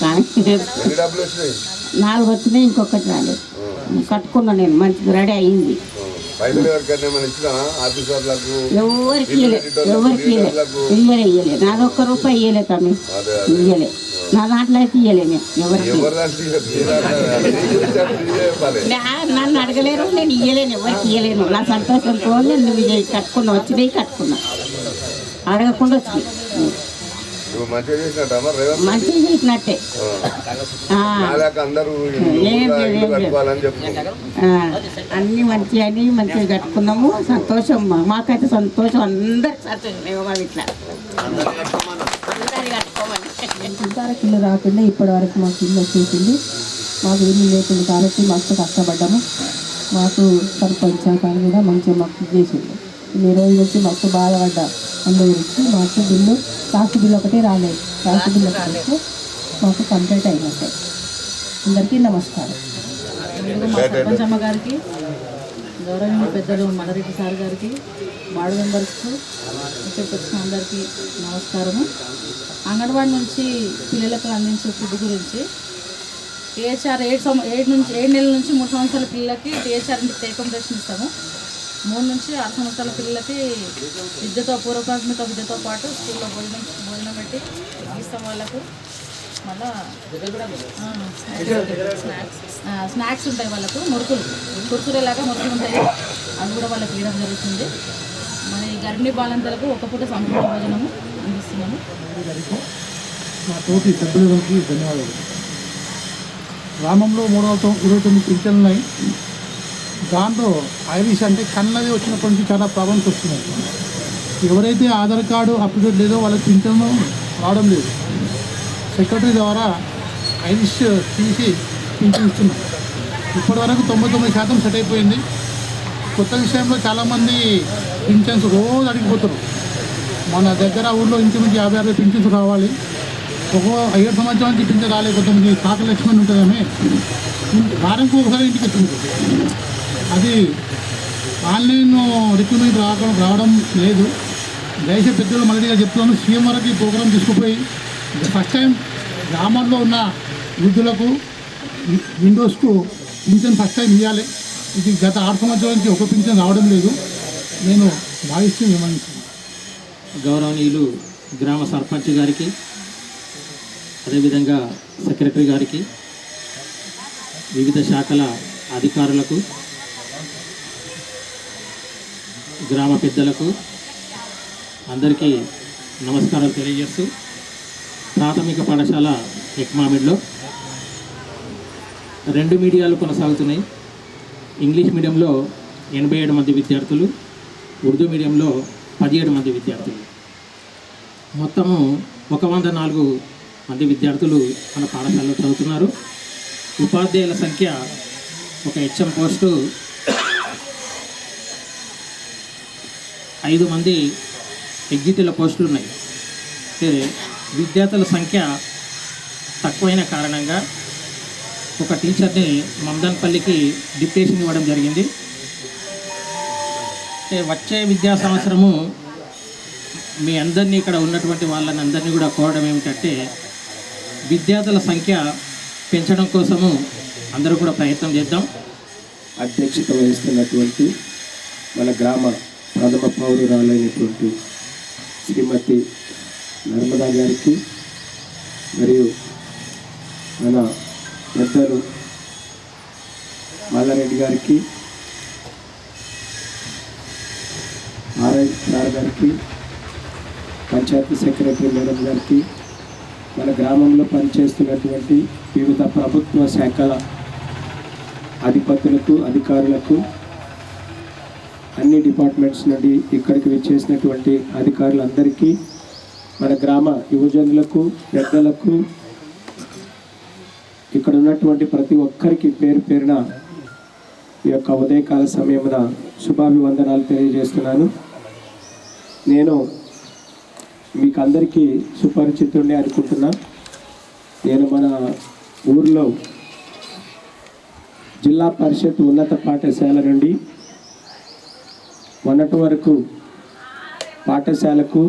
Thank you. 4 వచ్చినాయి, ఇంకొకటి రాలేదు. కట్టుకున్నా నేను, మంచిగా రెడీ అయ్యింది. ఎవరికి ఇయ్యలే, నాది ఒక్క రూపాయి ఇయ్యలే తమ్మి, ఇయ్యలే. నా దాంట్లో అయితే ఇయ్యలే నేను ఎవరికి. నన్ను అడగలేరు, నేను ఇయ్యలేను, ఎవరికి ఇయ్యలేను. నా సంతోషంతో నేను కట్టుకున్నా, వచ్చినాయి కట్టుకున్నా, అడగకుండా వచ్చినాయి. మంచిగా చేసినట్టే. అన్ని మంచిగా అని మంచిగా కట్టుకున్నాము. సంతోషం, మాకైతే సంతోషం, అందరికి సంతోషం. ఇట్లా అందరికి ఇల్లు రాకుండా ఇప్పటి వరకు మాకు ఇల్లు వచ్చేసింది. మాకు ఇల్లు లేకుండా కాబట్టి మస్తు కష్టపడ్డాము. మాకు సర్పంచ్ కానీ కూడా మంచిగా మాకు చేసింది. ఇన్ని రోజుల నుంచి మస్తు బాధపడ్డా. అందు గురించి మాకు బిల్లు, లాస్ట్ బిల్లు ఒకటే రాలేదు. లాస్ట్ బిల్లు ఒకటి మాకు కంప్లీట్ అయినట్టే. అందరికీ నమస్కారం. మా సర్పంచ్ అమ్మ గారికి, గౌరవనీయ పెద్దలు మల్లారెడ్డి సార్ గారికి, వార్డు మెంబర్స్కు, ఇక్కడికి వచ్చిన అందరికీ నమస్కారము. అంగన్వాడీ నుంచి పిల్లలకు అందించే ఫుడ్ గురించి టీహెచ్ఆర్ 7 నెలల నుంచి 3 సంవత్సరాల పిల్లలకి టీహెచ్ఆర్ టేక్ హోమ్ రేషన్ ఇస్తాము. 3 నుంచి 6 సంవత్సరాల పిల్లలకి విద్యతో, పూర్వ ప్రాథమిక విద్యతో పాటు స్కూల్లో భోజనం పెట్టి ఇస్తాం వాళ్ళకు. మళ్ళా స్నాక్స్ ఉంటాయి వాళ్ళకు, మురుకులు, కుర్కురేలాగా మురుకులు ఉంటాయి, అవి కూడా వాళ్ళకి ఇవ్వడం జరుగుతుంది. మన గర్భిణీ బాలంతలకు ఒక పూట సంపూర్ణ భోజనము అందిస్తున్నాము. మా తోటి సభ్యులకి ధన్యవాదాలు. గ్రామంలో 329 పింఛన్లు ఉన్నాయి. దాంట్లో ఐరిష్ అంటే కన్నది వచ్చినప్పటి నుంచి చాలా ప్రాబ్లమ్స్ వస్తున్నాయి. ఎవరైతే ఆధార్ కార్డు అప్డేట్ లేదో వాళ్ళకి పింఛను రావడం లేదు. సెక్రటరీ ద్వారా ఐరిష్ తీసి పింఛన్ ఇస్తున్నారు. ఇప్పటివరకు 99% సెట్ అయిపోయింది. కొత్త విషయంలో చాలామంది పింఛన్స్ రోజు అడిగిపోతారు. మన దగ్గర ఊళ్ళో ఇంచుమించు 50-60 పింఛన్స్ రావాలి. ఒక 7 సంవత్సరాల నుంచి పింఛన్ రాలేదు. కొంతమంది కాక లక్ష్మణ్ ఉంటుందని వారానికి ఒకసారి ఇంటికి ఎత్తుకుంటుంది. అది ఆన్లైన్ రిక్రూట్మెంట్ రావడం లేదు. దయచేసి పెద్దలు మళ్ళీగా చెప్తున్నాను, సీఎం వరకు ఈ ప్రోగ్రాం తీసుకుపోయి ఫస్ట్ టైం గ్రామాల్లో ఉన్న వృద్ధులకు విండోస్కు పింఛన్ ఫస్ట్ టైం ఇవ్వాలి. ఇది గత 6 సంవత్సరాల నుంచి ఒక పింఛన్ రావడం లేదు. నేను భావిస్తూ విమర్శిస్తున్నాను. గౌరవనీయులు గ్రామ సర్పంచ్ గారికి, అదేవిధంగా సెక్రటరీ గారికి, వివిధ శాఖల అధికారులకు, గ్రామ పెద్దలకు అందరికీ నమస్కారాలు తెలియజేస్తూ, ప్రాథమిక పాఠశాల ఎక్మామిడ్లో 2 మీడియాలు కొనసాగుతున్నాయి. ఇంగ్లీష్ మీడియంలో 87 మంది విద్యార్థులు, ఉర్దూ మీడియంలో 17 మంది విద్యార్థులు, మొత్తము 104 మంది విద్యార్థులు మన పాఠశాలలో చదువుతున్నారు. ఉపాధ్యాయుల సంఖ్య ఒక హెచ్ఎం పోస్టు 5 మంది ఎగ్జిట్ల పోస్టులు ఉన్నాయి. విద్యార్థుల సంఖ్య తక్కువైన కారణంగా ఒక టీచర్ని మమదన్పల్లికి డిప్యూటేషన్ ఇవ్వడం జరిగింది. వచ్చే విద్యా సంవత్సరము మీ అందరినీ ఇక్కడ ఉన్నటువంటి వాళ్ళని అందరినీ కూడా కోరడం ఏమిటంటే, విద్యార్థుల సంఖ్య పెంచడం కోసము అందరూ కూడా ప్రయత్నం చేద్దాం. అధ్యక్షత వహిస్తున్నటువంటి మన గ్రామ ప్రథమ పౌరురాలైనటువంటి శ్రీమతి నర్మదా గారికి, మరియు మన పెద్దలు మల్లారెడ్డి గారికి, ఆర్ఐ సార్ గారికి, పంచాయతీ సెక్రటరీ మేడం గారికి, మన గ్రామంలో పనిచేస్తున్నటువంటి వివిధ ప్రభుత్వ శాఖల అధిపతులకు, అధికారులకు, అన్ని డిపార్ట్మెంట్స్ నుండి ఇక్కడికి విచ్చేసినటువంటి అధికారులందరికీ, మన గ్రామ యువజనులకు, పెద్దలకు, ఇక్కడ ఉన్నటువంటి ప్రతి ఒక్కరికి పేరు పేరున ఈ యొక్క ఉదయకాల సమయమున శుభాభివందనాలు తెలియజేస్తున్నాను. నేను మీకు అందరికీ సుపరిచితుడిని అనుకుంటున్నా. నేను మన ఊర్లో జిల్లా పరిషత్ ఉన్నత పాఠశాల నుండి మొన్నటి వరకు పాఠశాలకు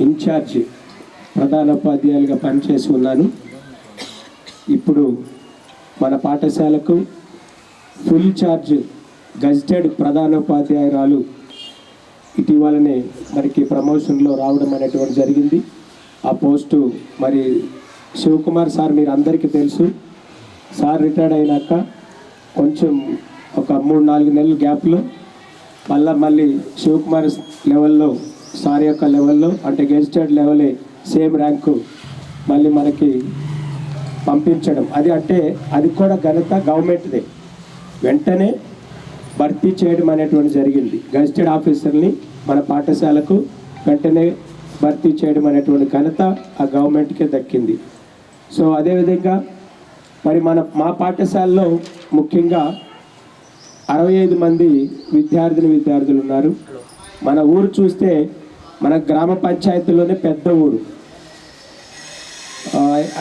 ఇన్ఛార్జ్ ప్రధానోపాధ్యాయులుగా పనిచేసి ఉన్నాను. ఇప్పుడు మన పాఠశాలకు ఫుల్ ఛార్జ్ గజిటెడ్ ప్రధానోపాధ్యాయురాలు ఇటీవలనే మనకి ప్రమోషన్లో రావడం అనేటువంటి జరిగింది. ఆ పోస్టు మరి శివకుమార్ సార్ మీరు అందరికీ తెలుసు. సార్ రిటైర్డ్ అయినాక కొంచెం ఒక 3-4 నెలల గ్యాప్లో మళ్ళీ శివకుమార్ లెవెల్లో, సార్ యొక్క లెవెల్లో, అంటే గెజిటెడ్ లెవెలే సేమ్ ర్యాంకు మళ్ళీ మనకి పంపించడం, అది కూడా ఘనత గవర్నమెంట్దే. వెంటనే భర్తీ చేయడం అనేటువంటి జరిగింది. గజిటెడ్ ఆఫీసర్ని మన పాఠశాలకు వెంటనే భర్తీ చేయడం అనేటువంటి ఘనత ఆ గవర్నమెంట్కే దక్కింది. సో అదేవిధంగా మరి మా పాఠశాలలో ముఖ్యంగా 65 మంది విద్యార్థులు ఉన్నారు. మన ఊరు చూస్తే మన గ్రామ పంచాయతీలోనే పెద్ద ఊరు.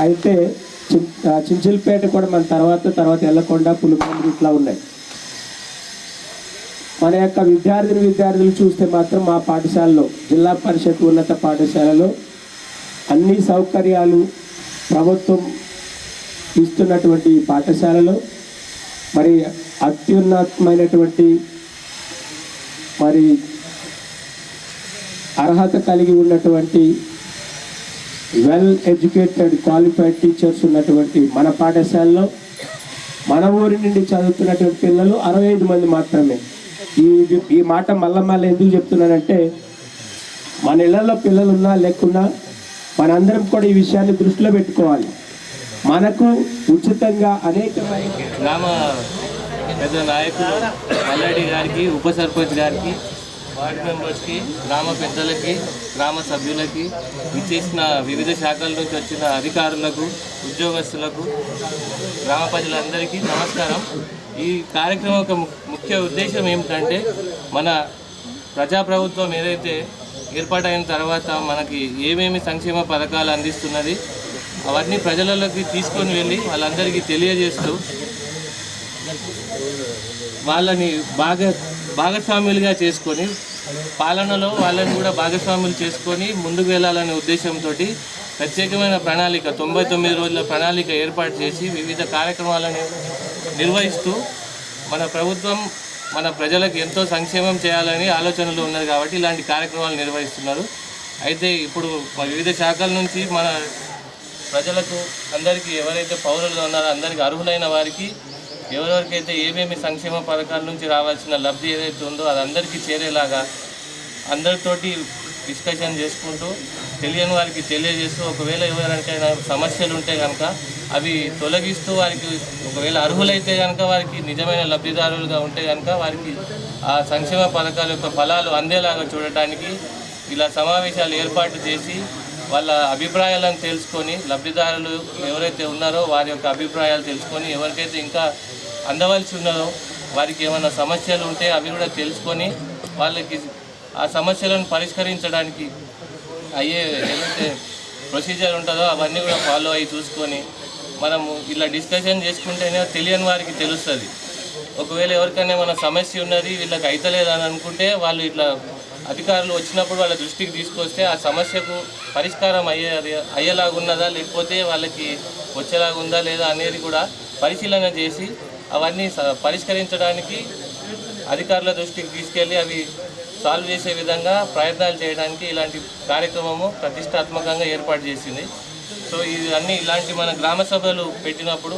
అయితే చించిల్పేట కూడా మన తర్వాత ఎల్లకొండ, పులికొండ ఇట్లా ఉన్నాయి. మన యొక్క విద్యార్థులు చూస్తే మాత్రం మా పాఠశాలలో, జిల్లా పరిషత్ ఉన్నత పాఠశాలలో అన్ని సౌకర్యాలు ప్రభుత్వం ఇస్తున్నటువంటి పాఠశాలలో మరి అత్యున్నతమైనటువంటి మరి అర్హత కలిగి ఉన్నటువంటి వెల్ ఎడ్యుకేటెడ్ క్వాలిఫైడ్ టీచర్స్ ఉన్నటువంటి మన పాఠశాలలో మన ఊరి నుండి చదువుతున్నటువంటి పిల్లలు 65 మంది మాత్రమే. ఈ మాట మళ్ళీ ఎందుకు చెప్తున్నానంటే, మన ఇళ్లలో పిల్లలు ఉన్నా లేకున్నా మనందరం కూడా ఈ విషయాన్ని దృష్టిలో పెట్టుకోవాలి. మనకు ఉచితంగా అనేకమైన గ్రామ పెద్ద నాయకులు మల్లారెడ్డి గారికి, ఉప సర్పంచ్ గారికి, వార్డు మెంబర్స్కి, గ్రామ పెద్దలకి, గ్రామ సభ్యులకి, విచ్చేసిన వివిధ శాఖల నుంచి వచ్చిన అధికారులకు, ఉద్యోగస్తులకు, గ్రామ ప్రజలందరికీ నమస్కారం. ఈ కార్యక్రమం యొక్క ముఖ్య ఉద్దేశం ఏమిటంటే, మన ప్రజాప్రభుత్వం ఏదైతే ఏర్పాటైన తర్వాత మనకి ఏమేమి సంక్షేమ పథకాలు అందిస్తున్నది అవన్నీ ప్రజలలోకి తీసుకొని వెళ్ళి వాళ్ళందరికీ తెలియజేస్తూ వాళ్ళని భాగస్వాములుగా చేసుకొని పాలనలో వాళ్ళని కూడా భాగస్వాములు చేసుకొని ముందుకు వెళ్ళాలనే ఉద్దేశంతో ప్రత్యేకమైన ప్రణాళిక 99 రోజుల ప్రణాళిక ఏర్పాటు చేసి వివిధ కార్యక్రమాలను నిర్వహిస్తూ మన ప్రభుత్వం మన ప్రజలకు ఎంతో సంక్షేమం చేయాలని ఆలోచనలో ఉన్నది కాబట్టి ఇలాంటి కార్యక్రమాలు నిర్వహిస్తున్నారు. అయితే ఇప్పుడు వివిధ శాఖల నుంచి మన ప్రజలకు అందరికీ ఎవరైతే పౌరులు ఉన్నారో అందరికీ అర్హులైన వారికి ఎవరెవరికైతే ఏమేమి సంక్షేమ పథకాల నుంచి రావాల్సిన లబ్ధి ఏదైతే ఉందో అది అందరికీ చేరేలాగా అందరితోటి డిస్కషన్ చేసుకుంటూ తెలియని వారికి తెలియజేస్తూ ఒకవేళ ఎవరికైనా సమస్యలు ఉంటే కనుక అవి తొలగిస్తూ వారికి ఒకవేళ అర్హులైతే కనుక వారికి నిజమైన లబ్ధిదారులుగా ఉంటే కనుక వారికి ఆ సంక్షేమ పథకాల యొక్క ఫలాలు అందేలాగా చూడటానికి ఇలా సమావేశాలు ఏర్పాటు చేసి వాళ్ళ అభిప్రాయాలను తెలుసుకొని లబ్ధిదారులు ఎవరైతే ఉన్నారో వారి యొక్క అభిప్రాయాలు తెలుసుకొని ఎవరికైతే ఇంకా అందవలసి ఉన్నదో వారికి ఏమైనా సమస్యలు ఉంటే అవి కూడా తెలుసుకొని వాళ్ళకి ఆ సమస్యలను పరిష్కరించడానికి అయ్యే ఏదైతే ప్రొసీజర్ ఉంటుందో అవన్నీ కూడా ఫాలో అయ్యి చూసుకొని మనము ఇలా డిస్కషన్ చేసుకుంటేనే తెలియని వారికి తెలుస్తుంది. ఒకవేళ ఎవరికైనా ఏమైనా సమస్య ఉన్నది వీళ్ళకి అవుతలేదని అనుకుంటే వాళ్ళు ఇట్లా అధికారులు వచ్చినప్పుడు వాళ్ళ దృష్టికి తీసుకొస్తే ఆ సమస్యకు పరిష్కారం అయ్యేలాగున్నదా లేకపోతే వాళ్ళకి వచ్చేలాగుందా లేదా అనేది కూడా పరిశీలన చేసి అవన్నీ పరిష్కరించడానికి అధికారుల దృష్టికి తీసుకెళ్ళి అవి సాల్వ్ చేసే విధంగా ప్రయత్నాలు చేయడానికి ఇలాంటి కార్యక్రమము ప్రతిష్టాత్మకంగా ఏర్పాటు చేసింది. సో ఇవన్నీ ఇలాంటి మన గ్రామ సభలు పెట్టినప్పుడు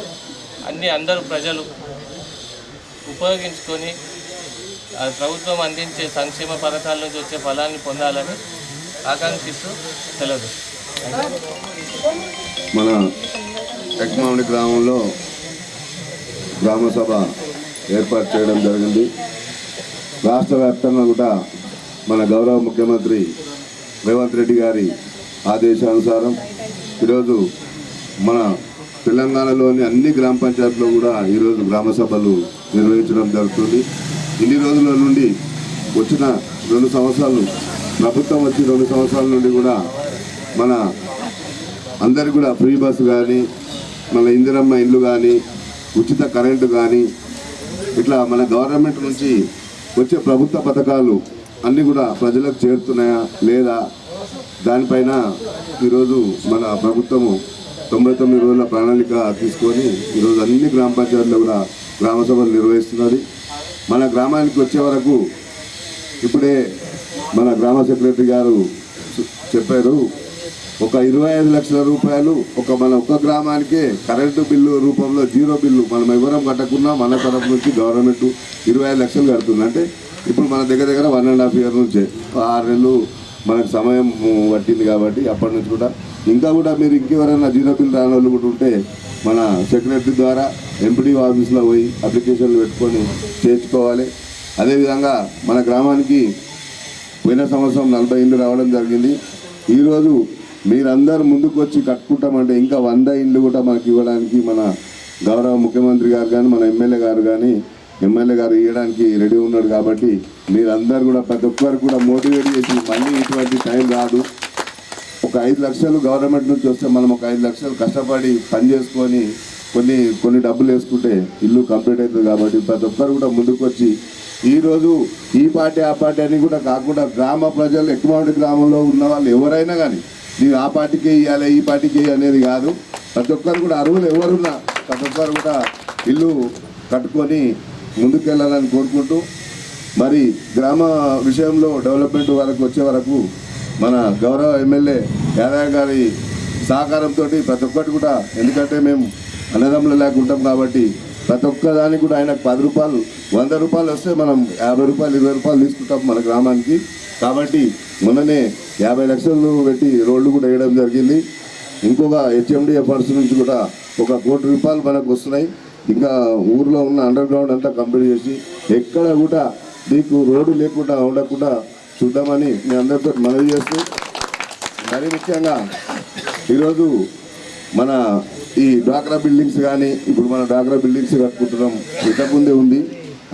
అందరూ ప్రజలు ఉపయోగించుకొని ప్రభుత్వం అందించే సంక్షేమ పథకాల నుంచి వచ్చే ఫలాన్ని పొందాలని ఆకాంక్షిస్తూ సెలవు. మన ఎక్మామిడి గ్రామంలో గ్రామ సభ ఏర్పాటు చేయడం జరిగింది. రాష్ట్ర వ్యాప్తంగా కూడా మన గౌరవ ముఖ్యమంత్రి రేవంత్ రెడ్డి గారి ఆదేశానుసారం ఈరోజు మన తెలంగాణలోని అన్ని గ్రామ పంచాయతీలో కూడా ఈరోజు గ్రామ సభలు నిర్వహించడం జరుగుతుంది. ఇన్ని రోజుల నుండి వచ్చిన 2 సంవత్సరాలు ప్రభుత్వం వచ్చి 2 సంవత్సరాల నుండి కూడా మన అందరికి కూడా ఫ్రీ బస్సు కానీ మన ఇందిరమ్మ ఇల్లు కానీ ఉచిత కరెంటు కానీ ఇట్లా మన గవర్నమెంట్ నుంచి వచ్చే ప్రభుత్వ పథకాలు అన్నీ కూడా ప్రజలకు చేరుతున్నాయా లేదా దానిపైన ఈరోజు మన ప్రభుత్వము 99 రోజుల ప్రణాళిక తీసుకొని ఈరోజు అన్ని గ్రామ పంచాయతీలో కూడా గ్రామ సభలు నిర్వహిస్తున్నది. మన గ్రామానికి వచ్చే వరకు ఇప్పుడే మన గ్రామ సెక్రటరీ గారు చెప్పారు, ఒక 25 లక్షల రూపాయలు మన గ్రామానికే కరెంటు బిల్లు రూపంలో 0 బిల్లు మనం ఎవరం కట్టకున్నా మన తరఫు నుంచి గవర్నమెంట్ 25 లక్షలు కడుతుంది. అంటే ఇప్పుడు మన దగ్గర 1.5 ఇయర్ నుంచే 6 నెలలు మనకు సమయం పట్టింది కాబట్టి అప్పటి నుంచి కూడా ఇంకా కూడా మీరు ఇంకెవరైనా 0 బిల్ రాని వాళ్ళు కూడా ఉంటే మన సెక్రటరీ ద్వారా ఎంపీడీఓ ఆఫీస్లో పోయి అప్లికేషన్లు పెట్టుకొని చేర్చుకోవాలి. అదేవిధంగా మన గ్రామానికి పోయిన సంవత్సరం 40 ఇళ్ళు రావడం జరిగింది. ఈరోజు మీరందరూ ముందుకు వచ్చి కట్టుకుంటామంటే ఇంకా 100 ఇళ్ళు కూడా మనకి ఇవ్వడానికి మన గౌరవ ముఖ్యమంత్రి గారు కానీ మన ఎమ్మెల్యే గారు ఇవ్వడానికి రెడీ ఉన్నాడు. కాబట్టి మీరందరూ కూడా ప్రతి ఒక్కరు కూడా మోటివేట్ చేసి మళ్ళీ ఇటువంటి టైం రాదు. ఒక 5 లక్షలు గవర్నమెంట్ నుంచి వస్తే మనం ఒక 5 లక్షలు కష్టపడి పని చేసుకొని కొన్ని డబ్బులు వేసుకుంటే ఇల్లు కంప్లీట్ అవుతుంది. కాబట్టి ప్రతి ఒక్కరు కూడా ముందుకు వచ్చి ఈరోజు ఈ పార్టీ ఆ పార్టీ అని కూడా కాకుండా గ్రామ ప్రజలు ఎక్కువ గ్రామంలో ఉన్న వాళ్ళు ఎవరైనా కానీ నేను ఆ పార్టీకి ఇవ్వాలి ఈ పార్టీకి అనేది కాదు. ప్రతి ఒక్కరు కూడా అర్హులు ఎవరున్నా ప్రతి ఒక్కరు కూడా ఇల్లు కట్టుకొని ముందుకెళ్ళాలని కోరుకుంటూ మరి గ్రామ విషయంలో డెవలప్మెంట్ వరకు వచ్చే వరకు మన గౌరవ ఎమ్మెల్యే యాదయ్య గారి సహకారంతో ప్రతి ఒక్కటి కూడా, ఎందుకంటే మేము అన్నదమ్ములు లేకుంటాం కాబట్టి ప్రతి ఒక్కదానికి కూడా ఆయనకు 10 రూపాయలు 100 రూపాయలు వస్తే మనం 50 రూపాయలు 20 రూపాయలు తీసుకుంటాం మన గ్రామానికి. కాబట్టి మొన్ననే 50 లక్షలు పెట్టి రోడ్లు కూడా వేయడం జరిగింది. ఇంకొక HMDA ఫండ్స్ నుంచి కూడా 1 కోటి రూపాయలు మనకు వస్తున్నాయి. ఇంకా ఊర్లో ఉన్న అండర్ గ్రౌండ్ అంతా కంప్లీట్ చేసి ఎక్కడ కూడా మీకు రోడ్డు లేకుండా ఉండకుండా చూద్దామని మీ అందరితో మనవి చేస్తూ, మరీ ముఖ్యంగా ఈరోజు మన ఈ డ్వాక్రా బిల్డింగ్స్ కానీ ఇప్పుడు మన డ్వాక్రా బిల్డింగ్స్ కట్టుకుంటున్నాం. ఇంతకుముందే ఉంది,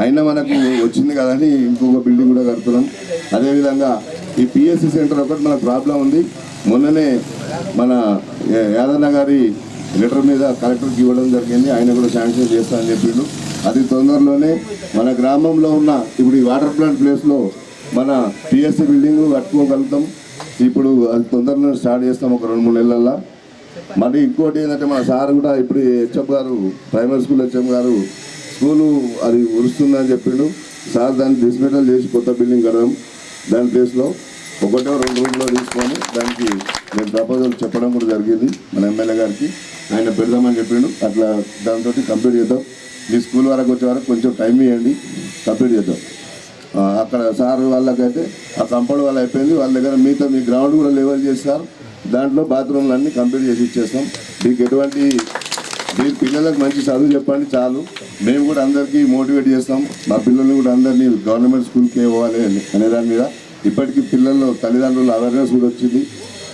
అయినా మనకు వచ్చింది కదని ఇంకొక బిల్డింగ్ కూడా కడుతున్నాం. అదేవిధంగా ఈ పిఎస్సి సెంటర్ ఒకటి మనకు ప్రాబ్లం ఉంది. మొన్ననే మన యాదన్న గారి లెటర్ మీద కలెక్టర్కి ఇవ్వడం జరిగింది. ఆయన కూడా శాంక్షన్ చేస్తానని చెప్పిండు. అది తొందరలోనే మన గ్రామంలో ఉన్న ఇప్పుడు ఈ వాటర్ ప్లాంట్ ప్లేస్లో మన పిఎస్సి బిల్డింగ్ కట్టుకోగలుగుతాం. ఇప్పుడు అది తొందరలో స్టార్ట్ చేస్తాం, ఒక 2-3 నెలల్లో. మరి ఇంకోటి ఏంటంటే మన సార్ కూడా ఇప్పుడు హెచ్ఎం గారు, ప్రైమరీ స్కూల్ హెచ్ఎం గారు స్కూలు అది ఉరుస్తుందని చెప్పిండు. సార్ దాన్ని డిస్మెంటల్ చేసి కొత్త బిల్డింగ్ కడదాం, దాని ప్లేస్లో 1-2 రూమ్లో తీసుకొని దానికి నేను ప్రపోజల్ చెప్పడం కూడా జరిగింది మన ఎమ్మెల్యే గారికి. ఆయన పెడదామని చెప్పిండు. అట్లా దాంతో కంప్లీట్ చేద్దాం. మీ స్కూల్ వరకు వచ్చే వరకు కొంచెం టైం ఇవ్వండి, కంప్లీట్ చేద్దాం. అక్కడ సార్ వాళ్ళకైతే ఆ కంపౌండ్ వాళ్ళు అయిపోయింది. వాళ్ళ దగ్గర మీతో మీ గ్రౌండ్ కూడా లెవెల్ చేస్తారు. దాంట్లో బాత్రూమ్లు అన్నీ కంప్లీట్ చేసి ఇచ్చేస్తాం. మీకు ఎటువంటి మీరు పిల్లలకు మంచి చదువు చెప్పండి చాలు. మేము కూడా అందరికీ మోటివేట్ చేస్తాం. మా పిల్లల్ని కూడా అందరినీ గవర్నమెంట్ స్కూల్కి ఇవ్వాలి అనే దాని మీద ఇప్పటికీ పిల్లల్లో తల్లిదండ్రులు అవేర్నెస్ కూడా వచ్చింది,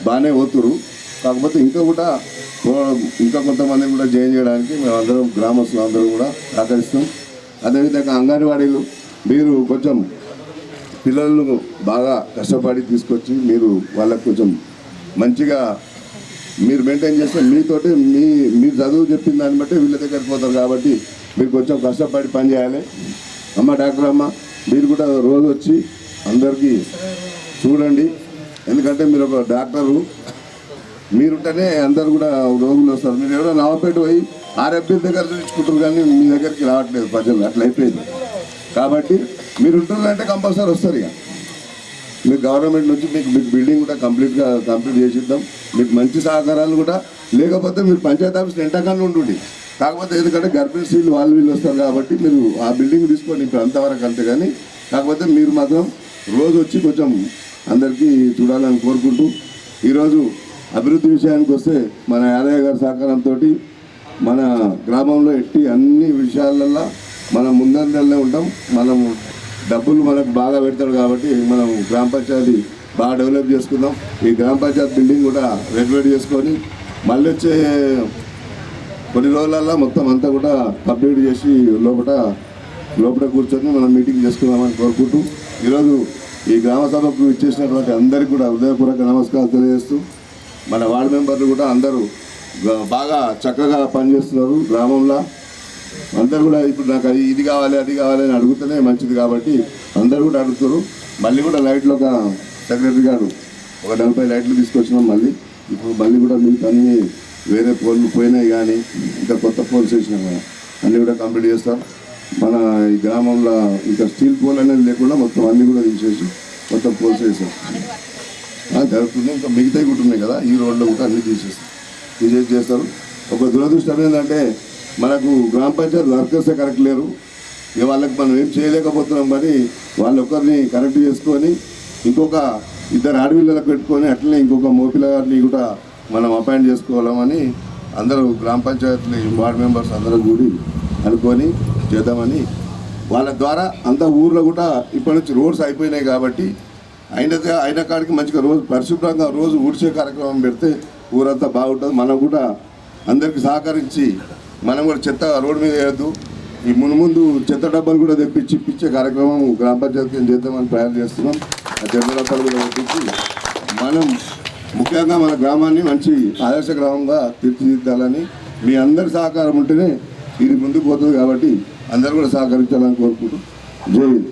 బాగానే పోతురు. కాకపోతే ఇంకా కొంతమంది కూడా జాయిన్ చేయడానికి మేము అందరం గ్రామస్తులు అందరూ కూడా సహకరిస్తాం. అదేవిధంగా అంగన్వాడీలు మీరు కొంచెం పిల్లలను బాగా కష్టపడి తీసుకొచ్చి మీరు వాళ్ళకు కొంచెం మంచిగా మీరు మెయింటైన్ చేస్తే మీతోటి మీరు చదువు చెప్పిన దాన్ని బట్టి వీళ్ళ దగ్గరికి పోతారు. కాబట్టి మీరు కొంచెం కష్టపడి పని చేయాలి. అమ్మ డాక్టర్ అమ్మ మీరు కూడా రోజు వచ్చి అందరికీ చూడండి. ఎందుకంటే మీరు ఒక డాక్టరు, మీరుంటేనే అందరు కూడా రోగులు వస్తారు. మీరు ఎవరో నవపేట పోయి ఆర్ఎఫ్బీ దగ్గర చూపించుకుంటారు కానీ మీ దగ్గరికి రావట్లేదు ప్రజలు, అట్లా అయిపోయింది. కాబట్టి మీరు ఉంటున్నారంటే కంపల్సరీ వస్తారు. ఇక మీకు గవర్నమెంట్ నుంచి మీకు బిల్డింగ్ కూడా కంప్లీట్ చేసిద్దాం. మీకు మంచి సహకారాలు కూడా లేకపోతే మీరు పంచాయతీ ఆఫీస్ ఎంటకాన్ని ఉంటుండి. కాకపోతే ఎందుకంటే గర్భిణీ స్త్రీలు వీళ్ళు వస్తారు కాబట్టి మీరు ఆ బిల్డింగ్ తీసుకోండి ఇప్పుడు అంతవరకు అంతే. కానీ కాకపోతే మీరు మాత్రం రోజు వచ్చి కొంచెం అందరికీ చూడాలని కోరుకుంటూ, ఈరోజు అభివృద్ధి విషయానికి వస్తే మన యాదయ్య గారి సహకారంతో మన గ్రామంలో అన్ని విషయాలల్లో మనం ముందంజలోనే ఉంటాం. మనం డబ్బులు మనకు బాగా పెడతాడు కాబట్టి మనం గ్రామ పంచాయతీ బాగా డెవలప్ చేసుకుందాం. ఈ గ్రామ పంచాయతీ బిల్డింగ్ కూడా రెనోవేట్ చేసుకొని మళ్ళీ వచ్చే కొన్ని రోజులల్లో మొత్తం అంతా కూడా కంప్లీట్ చేసి లోపల కూర్చొని మనం మీటింగ్ చేసుకుందామని కోరుకుంటూ, ఈరోజు ఈ గ్రామ సభకు ఇచ్చేసినటువంటి అందరికీ కూడా హృదయపూర్వక నమస్కారాలు తెలియజేస్తూ, మన వార్డు మెంబర్లు కూడా అందరూ బాగా చక్కగా పనిచేస్తున్నారు గ్రామంలో. అందరు కూడా ఇప్పుడు నాకు ఇది కావాలి అది కావాలి అని అడుగుతూనే మంచిది కాబట్టి అందరు కూడా అడుగుతారు. మళ్ళీ కూడా లైట్లు ఒక సెక్రటరీ గారు ఒక 40 లైట్లు తీసుకొచ్చినాం. ఇప్పుడు మళ్ళీ కూడా మీకు అన్నీ వేరే పోల్లు పోయినాయి కానీ ఇంకా కొత్త పోల్స్ వేసినాం కదా, అన్నీ కూడా కంప్లీట్ చేస్తారు. మన ఈ గ్రామంలో ఇంకా స్టీల్ పోల్ అనేది లేకుండా మొత్తం అన్నీ కూడా తీసేసి మొత్తం పోల్స్ వేసాం జరుగుతుంది. ఇంకా మిగతాయి కూడా ఉన్నాయి కదా, ఈ రోడ్లో కూడా అన్నీ తీసేసి చేస్తారు. ఒక దురదృష్టం ఏంటంటే మనకు గ్రామ పంచాయతీ వర్కర్సే కరెక్ట్ లేరు. ఇక వాళ్ళకి మనం ఏం చేయలేకపోతున్నాం. కానీ వాళ్ళు ఒకరిని కరెక్ట్ చేసుకొని ఇంకొక 2 ఆడపిల్లలకు పెట్టుకొని అట్లనే ఇంకొక మోపిల్లగారిని కూడా మనం అపాయింట్ చేసుకోవాలని అందరూ గ్రామ పంచాయతీ వార్డు మెంబర్స్ అందరూ కూడి అనుకొని వాళ్ళ ద్వారా అంత ఊర్లో కూడా ఇప్పటి నుంచి రోడ్స్ అయిపోయినాయి కాబట్టి అయిన కాడికి మంచిగా రోజు పరిశుభ్రంగా రోజు ఊడ్చే కార్యక్రమం పెడితే ఊరంతా బాగుంటుంది. మనం కూడా అందరికీ సహకరించి మనం కూడా చెత్త రోడ్డు మీద వేయద్దు. ఈ ముందు చెత్త డబ్బాలు కూడా తెప్పించి ఇప్పించే కార్యక్రమం గ్రామ పంచాయతీ చేద్దామని ప్రయాణం చేస్తున్నాం. ఆ చెత్త డబ్బాలు కూడా తెప్పించి మనం ముఖ్యంగా మన గ్రామాన్ని మంచి ఆదర్శ గ్రామంగా తీర్చిదిద్దాలని మీ అందరి సహకారం ఉంటేనే ఇది ముందుకు పోతుంది. కాబట్టి అందరూ కూడా సహకరించాలని కోరుకుంటూ జై హింద్.